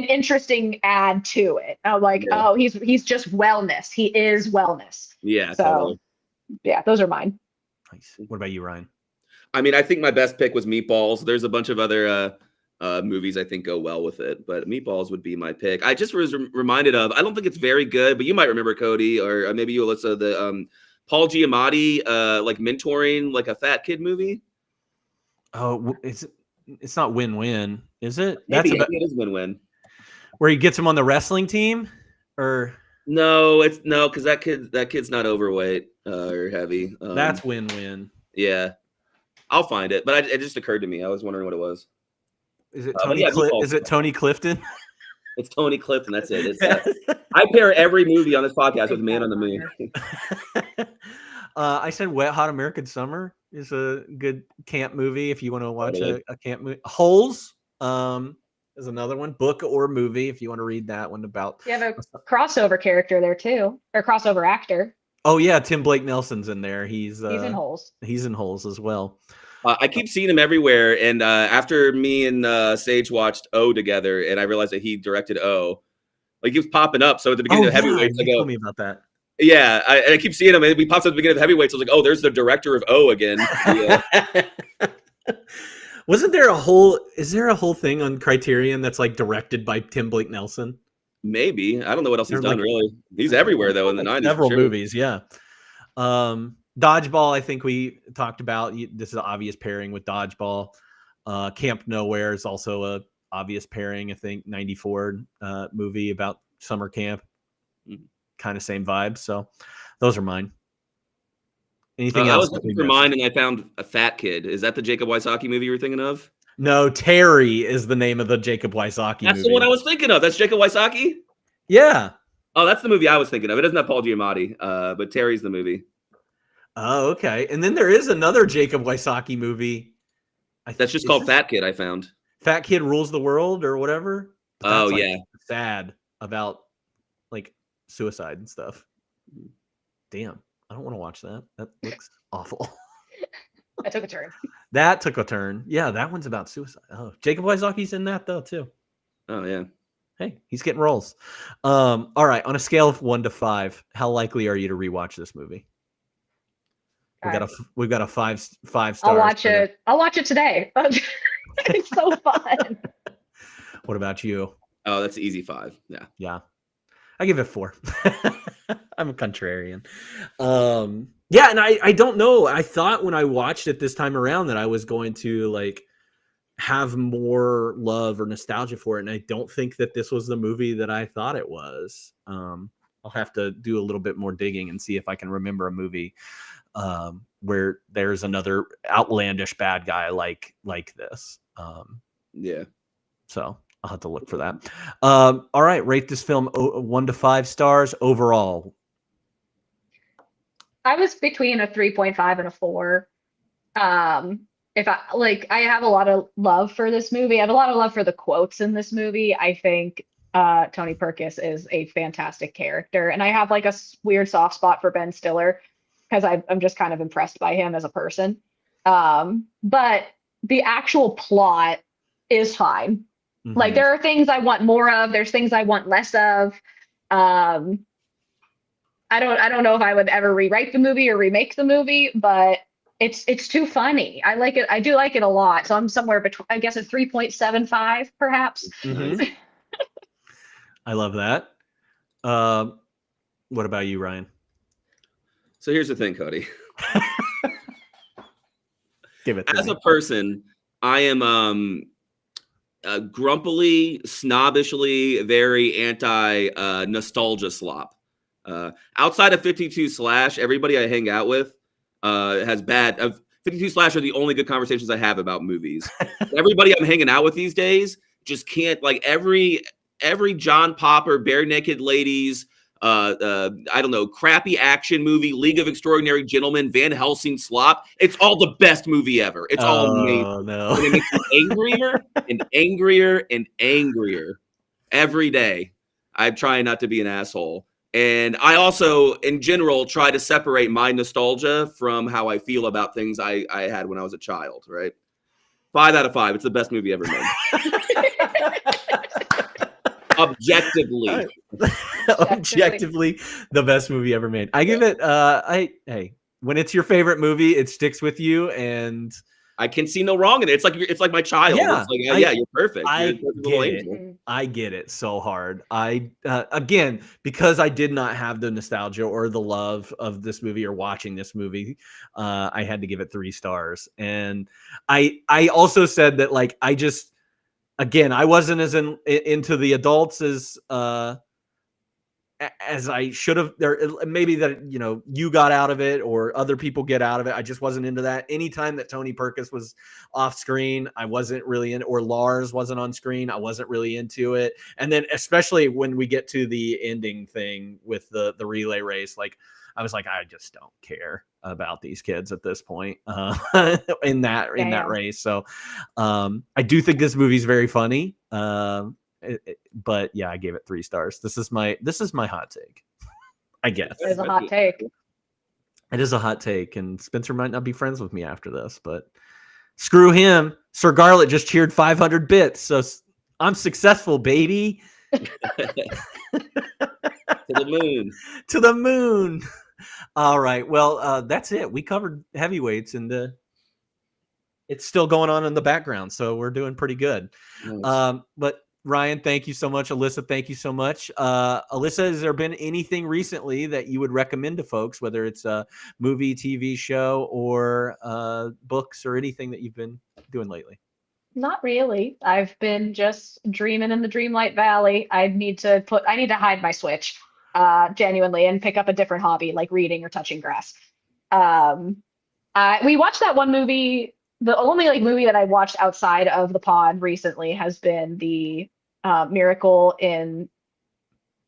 interesting add to it. I'm like, oh, he's just wellness. He is wellness. Yeah. So totally. Yeah, those are mine. Nice. What about you, Ryan? I mean, I think my best pick was Meatballs. There's a bunch of other movies I think go well with it, but Meatballs would be my pick. I just was reminded of, I don't think it's very good, but you might remember, Cody, or maybe you, Alyssa, the Paul Giamatti like mentoring like a fat kid movie. Oh, it's not Win-Win, is it? Maybe it is Win-Win. Where he gets him on the wrestling team, or no, because that kid's not overweight or heavy. That's Win-Win. Yeah. I'll find it, but it just occurred to me. I was wondering what it was. Is it Tony? Is it Tony Clifton? It's Tony Clifton. That's it. It's, I pair every movie on this podcast with Man on the Moon. I said Wet Hot American Summer is a good camp movie if you want to watch a camp movie. Holes is another one, book or movie if you want to read that one about. You have a crossover character there too, or crossover actor. Oh yeah, Tim Blake Nelson's in there. He's in Holes. He's in Holes as well. I keep seeing him everywhere, and after me and Sage watched O together, and I realized that he directed O, like he was popping up. So at the beginning of Heavyweights, I go, "Tell me about that." Yeah, I keep seeing him, and he pops up at the beginning of Heavyweights. I was like, "Oh, there's the director of O again." Yeah. Wasn't there a whole? Is there a whole thing on Criterion that's like directed by Tim Blake Nelson? Maybe. I don't know what else he's done, really. He's everywhere, though, in the 90s. Several movies, yeah. Dodgeball, I think we talked about. This is an obvious pairing with Dodgeball. Camp Nowhere is also a obvious pairing, I think. 94 movie about summer camp. Kind of same vibes. So those are mine. Anything else? I was looking for mine, and I found A Fat Kid. Is that the Jacob Wysocki movie you were thinking of? No, Terry is the name of the Jacob Wysocki movie. That's the one I was thinking of. That's Jacob Wysocki? Yeah. Oh, that's the movie I was thinking of. It doesn't have Paul Giamatti, but Terry's the movie. Oh, okay. And then there is another Jacob Wysocki movie. That's just called Fat Kid, I found. Fat Kid Rules the World or whatever. Oh, yeah. Sad about like suicide and stuff. Damn. I don't want to watch that. That looks awful. That took a turn. That took a turn. Yeah, that one's about suicide. Oh, Jacob Wysocki's in that though too. Oh yeah. Hey, he's getting roles. All right. On a scale of 1 to 5, how likely are you to rewatch this movie? We've got a five stars. I'll watch it. I'll watch it today. It's so fun. What about you? Oh, that's an easy 5. Yeah. Yeah. I give it 4. I'm a contrarian. Yeah, and I don't know. I thought when I watched it this time around that I was going to like have more love or nostalgia for it, and I don't think that this was the movie that I thought it was. I'll have to do a little bit more digging and see if I can remember a movie where there's another outlandish bad guy like this. Yeah. So I'll have to look for that. All right, rate this film 1 to 5 stars overall. I was between a 3.5 and a 4. If I have a lot of love for this movie. I have a lot of love for the quotes in this movie. I think Tony Perkis is a fantastic character, and I have like a weird soft spot for Ben Stiller because I'm just kind of impressed by him as a person. But the actual plot is fine. Mm-hmm. Like there are things I want more of. There's things I want less of. I don't know if I would ever rewrite the movie or remake the movie, but It's too funny. I like it. I do like it a lot. So I'm somewhere between, I guess, a 3.75 perhaps. Mhm. I love that. What about you, Ryan? So here's the thing, Cody. Give it to As me. a person, I am grumpily, snobbishly, very anti nostalgia slop. Outside of 52 Slash, everybody I hang out with has bad. 52 Slash are the only good conversations I have about movies. Everybody I'm hanging out with these days just can't, like, every John Popper, bare naked ladies, I don't know, crappy action movie, League of Extraordinary Gentlemen, Van Helsing slop. It's all the best movie ever. It's all amazing. Oh no. And it makes me angrier and angrier and angrier every day. I'm trying not to be an asshole. And I also, in general, try to separate my nostalgia from how I feel about things I had when I was a child, right? 5 out of 5. It's the best movie ever made. Objectively. Objectively, the best movie ever made. I give it. Hey, when it's your favorite movie, it sticks with you, and I can see no wrong in it. It's like my child. Yeah, It's like, yeah, you're perfect. I You're a little get angel. it. I get it so hard. I again, because I did not have the nostalgia or the love of this movie or watching this movie, I had to give it 3 stars. And I also said that, like, I just, again, I wasn't as into the adults as I should have. There, maybe that, you know, you got out of it or other people get out of it. I just wasn't into that. Anytime that Tony Perkis was off screen, I wasn't really in, or Lars wasn't on screen, I wasn't really into it. And then especially when we get to the ending thing with the relay race, like, I was like, I just don't care about these kids at this point in that race. So I do think this movie's very funny. But yeah, I gave it 3 stars. This is my hot take, I guess. It is a hot take. It is a hot take, and Spencer might not be friends with me after this, but screw him. Sir Garlet just cheered 500 bits, so I'm successful, baby. To the moon. To the moon. All right. Well, that's it. We covered heavyweights, and it's still going on in the background, so we're doing pretty good. Nice. But Ryan, thank you so much. Alyssa, thank you so much. Alyssa, has there been anything recently that you would recommend to folks, whether it's a movie, TV show, or books, or anything that you've been doing lately? Not really. I've been just dreaming in the Dreamlight Valley. I need to hide my Switch, genuinely, and pick up a different hobby like reading or touching grass. We watched that one movie. The only movie that I watched outside of the pod recently has been the Miracle in,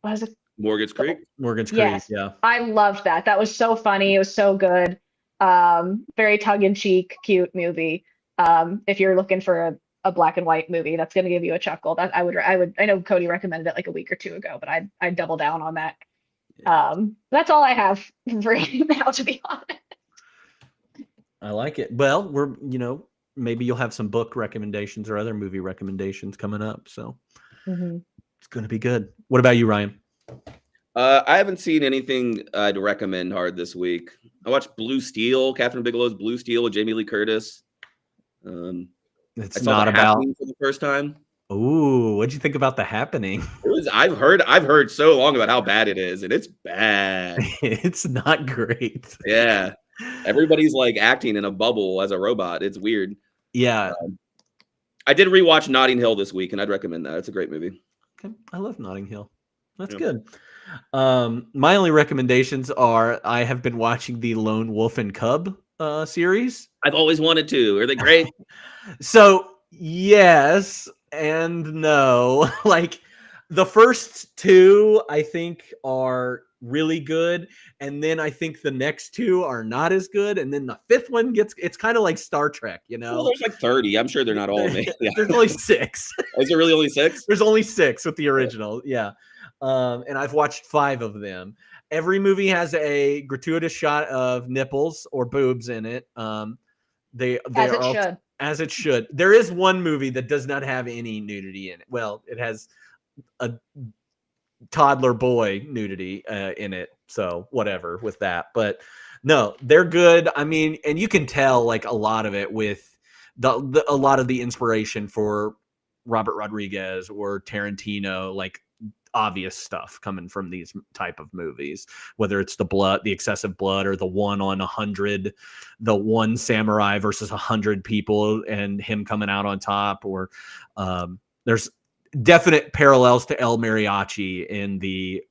what is it? Morgan's Creek. Morgan's Creek. Yes. Yeah. I loved that. That was so funny. It was so good. Very tongue-in-cheek, cute movie. If you're looking for a black and white movie that's going to give you a chuckle, that I know Cody recommended it like a week or 2 ago, but I'd double down on that. That's all I have for now, to be honest. I like it. Well, maybe you'll have some book recommendations or other movie recommendations coming up. So it's going to be good. What about you, Ryan? I haven't seen anything I'd recommend hard this week. I watched Blue Steel, Catherine Bigelow's Blue Steel with Jamie Lee Curtis. It's not about for the first time. Ooh, what'd you think about The Happening? I've heard so long about how bad it is, and it's bad. It's not great. Yeah. Everybody's like acting in a bubble as a robot. It's weird. Yeah. I did rewatch Notting Hill this week, and I'd recommend that. It's a great movie. Okay. I love Notting Hill. That's good. My only recommendations are, I have been watching the Lone Wolf and Cub series. I've always wanted to. Are they great? So yes and no. Like, the first 2, I think, are really good, and then I think the next 2 are not as good, and then the 5th one it's kind of like Star Trek, you know. Well, there's like 30. I'm sure they're not all made. Yeah. There's only 6. Is there really only 6? There's only 6 with the original. Yeah. And I've watched 5 of them. Every movie has a gratuitous shot of nipples or boobs in it. As it should. There is one movie that does not have any nudity in it. Well, it has a toddler boy nudity in it, so whatever with that. But No, they're good. I mean, and you can tell like a lot of it with a lot of the inspiration for Robert Rodriguez or Tarantino, like obvious stuff coming from these type of movies, whether it's the excessive blood, or the 1 on 100, the one samurai versus 100 people and him coming out on top, or there's definite parallels to El Mariachi in the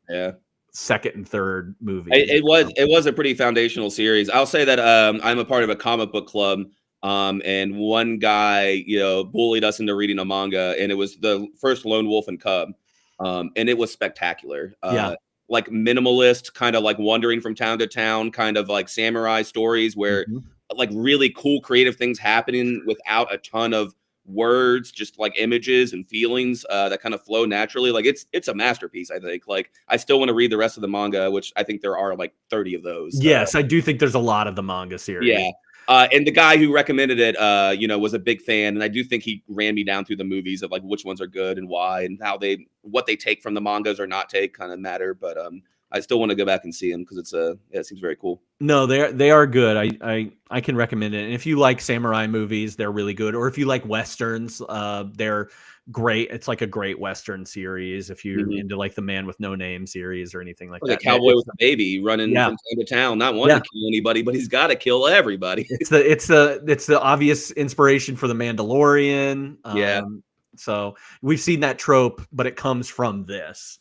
second and third movie. It was a pretty foundational series. I'll say that I'm a part of a comic book club, and one guy, bullied us into reading a manga, and it was the first Lone Wolf and Cub. And it was spectacular. Like minimalist, kind of like wandering from town to town, kind of like samurai stories where like really cool creative things happening without a ton of words, just like images and feelings that kind of flow naturally. Like it's a masterpiece, I think. Like I still want to read the rest of the manga, which I think there are like 30 of those. Yes, I do think there's a lot of the manga series. Yeah. And the guy who recommended it, was a big fan. And I do think he ran me down through the movies of like which ones are good and why, and what they take from the mangas or not take kind of matter. But I still want to go back and see them because it seems very cool. No, they are good. I can recommend it. And if you like samurai movies, they're really good. Or if you like Westerns, they're great. It's like a great Western series. If you're into like the Man with No Name series or anything like that. A cowboy with a baby running from town to town, not wanting to kill anybody, but he's got to kill everybody. It's the obvious inspiration for the Mandalorian. So we've seen that trope, but it comes from this,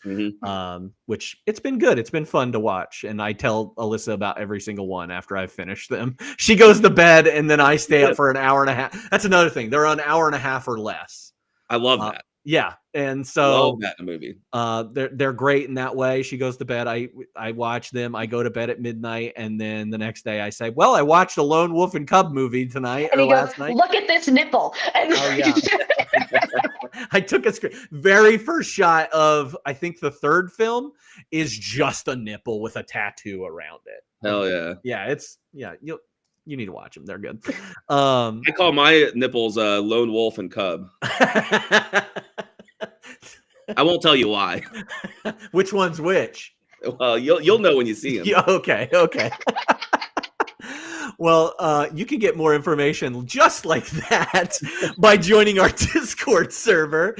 which it's been good. It's been fun to watch. And I tell Alyssa about every single one after I've finished them. She goes to bed and then I stay up for an hour and a half. That's another thing. They're an hour and a half or less. I love that. Yeah. And so love that in a movie. They're great in that way. She goes to bed. I watch them. I go to bed at midnight. And then the next day I say, well, I watched a Lone Wolf and Cub movie tonight and or last night. Look at this nipple. And I took a very first shot of, I think the third film is just a nipple with a tattoo around it. Hell yeah. Yeah. You need to watch them. They're good. I call my nipples Lone Wolf and Cub. I won't tell you why. Which one's which? Well, you'll know when you see them. Yeah, okay. Well, you can get more information just like that by joining our Discord server,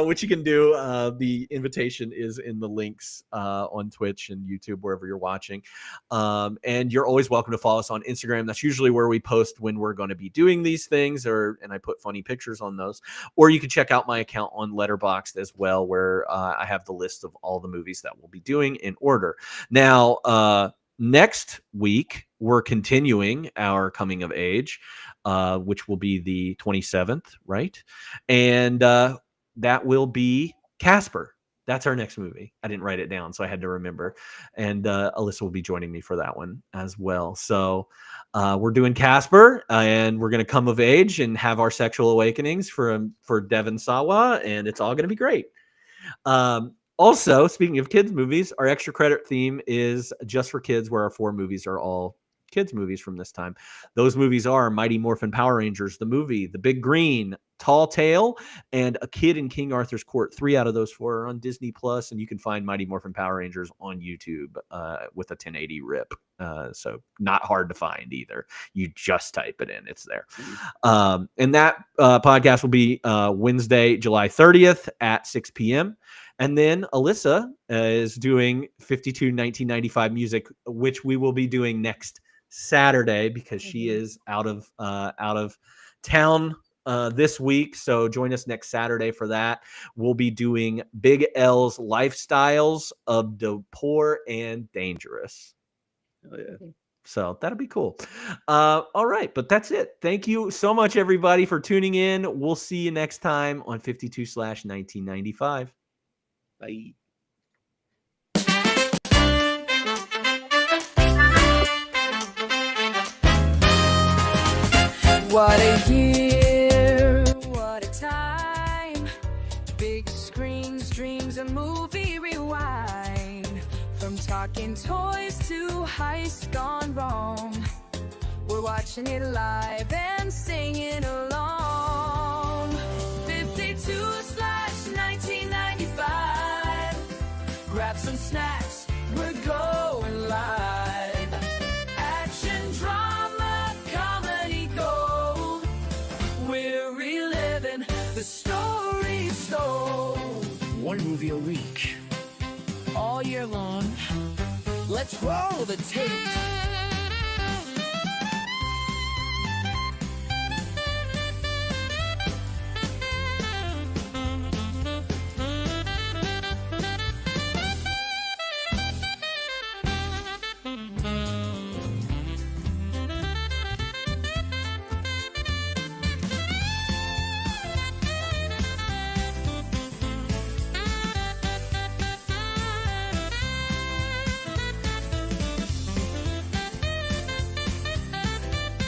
which you can do. The invitation is in the links on Twitch and YouTube, wherever you're watching. And you're always welcome to follow us on Instagram. That's usually where we post when we're going to be doing these things, and I put funny pictures on those. Or you can check out my account on Letterboxd as well, where I have the list of all the movies that we'll be doing in order. Now, next week, we're continuing our coming of age, which will be the 27th, right? And that will be Casper. That's our next movie. I didn't write it down, so I had to remember. And Alyssa will be joining me for that one as well. So we're doing Casper, and we're going to come of age and have our sexual awakenings for Devon Sawa, and it's all going to be great. Also, speaking of kids movies, our extra credit theme is just for kids, where our 4 movies are all kids movies from this time. Those movies are Mighty Morphin Power Rangers, the movie, The Big Green, Tall Tale, and A Kid in King Arthur's Court. 3 out of those 4 are on Disney Plus, and you can find Mighty Morphin Power Rangers on YouTube with a 1080 rip. So not hard to find either. You just type it in, it's there. And that podcast will be Wednesday, July 30th at 6 p.m. And then Alyssa is doing 52 1995 music, which we will be doing next Saturday because she is out of town this week. So join us next Saturday for that. We'll be doing Big L's Lifestyles of the Poor and Dangerous. Oh yeah. So that'll be cool. All right, but that's it. Thank you so much, everybody, for tuning in. We'll see you next time on 52/1995. Bye. What a year, what a time. Big screens, dreams, a movie rewind. From talking toys to heists gone wrong. We're watching it live and singing along. 52/1995. Grab some snacks, we're going live at one movie a week. All year long, let's roll the tape.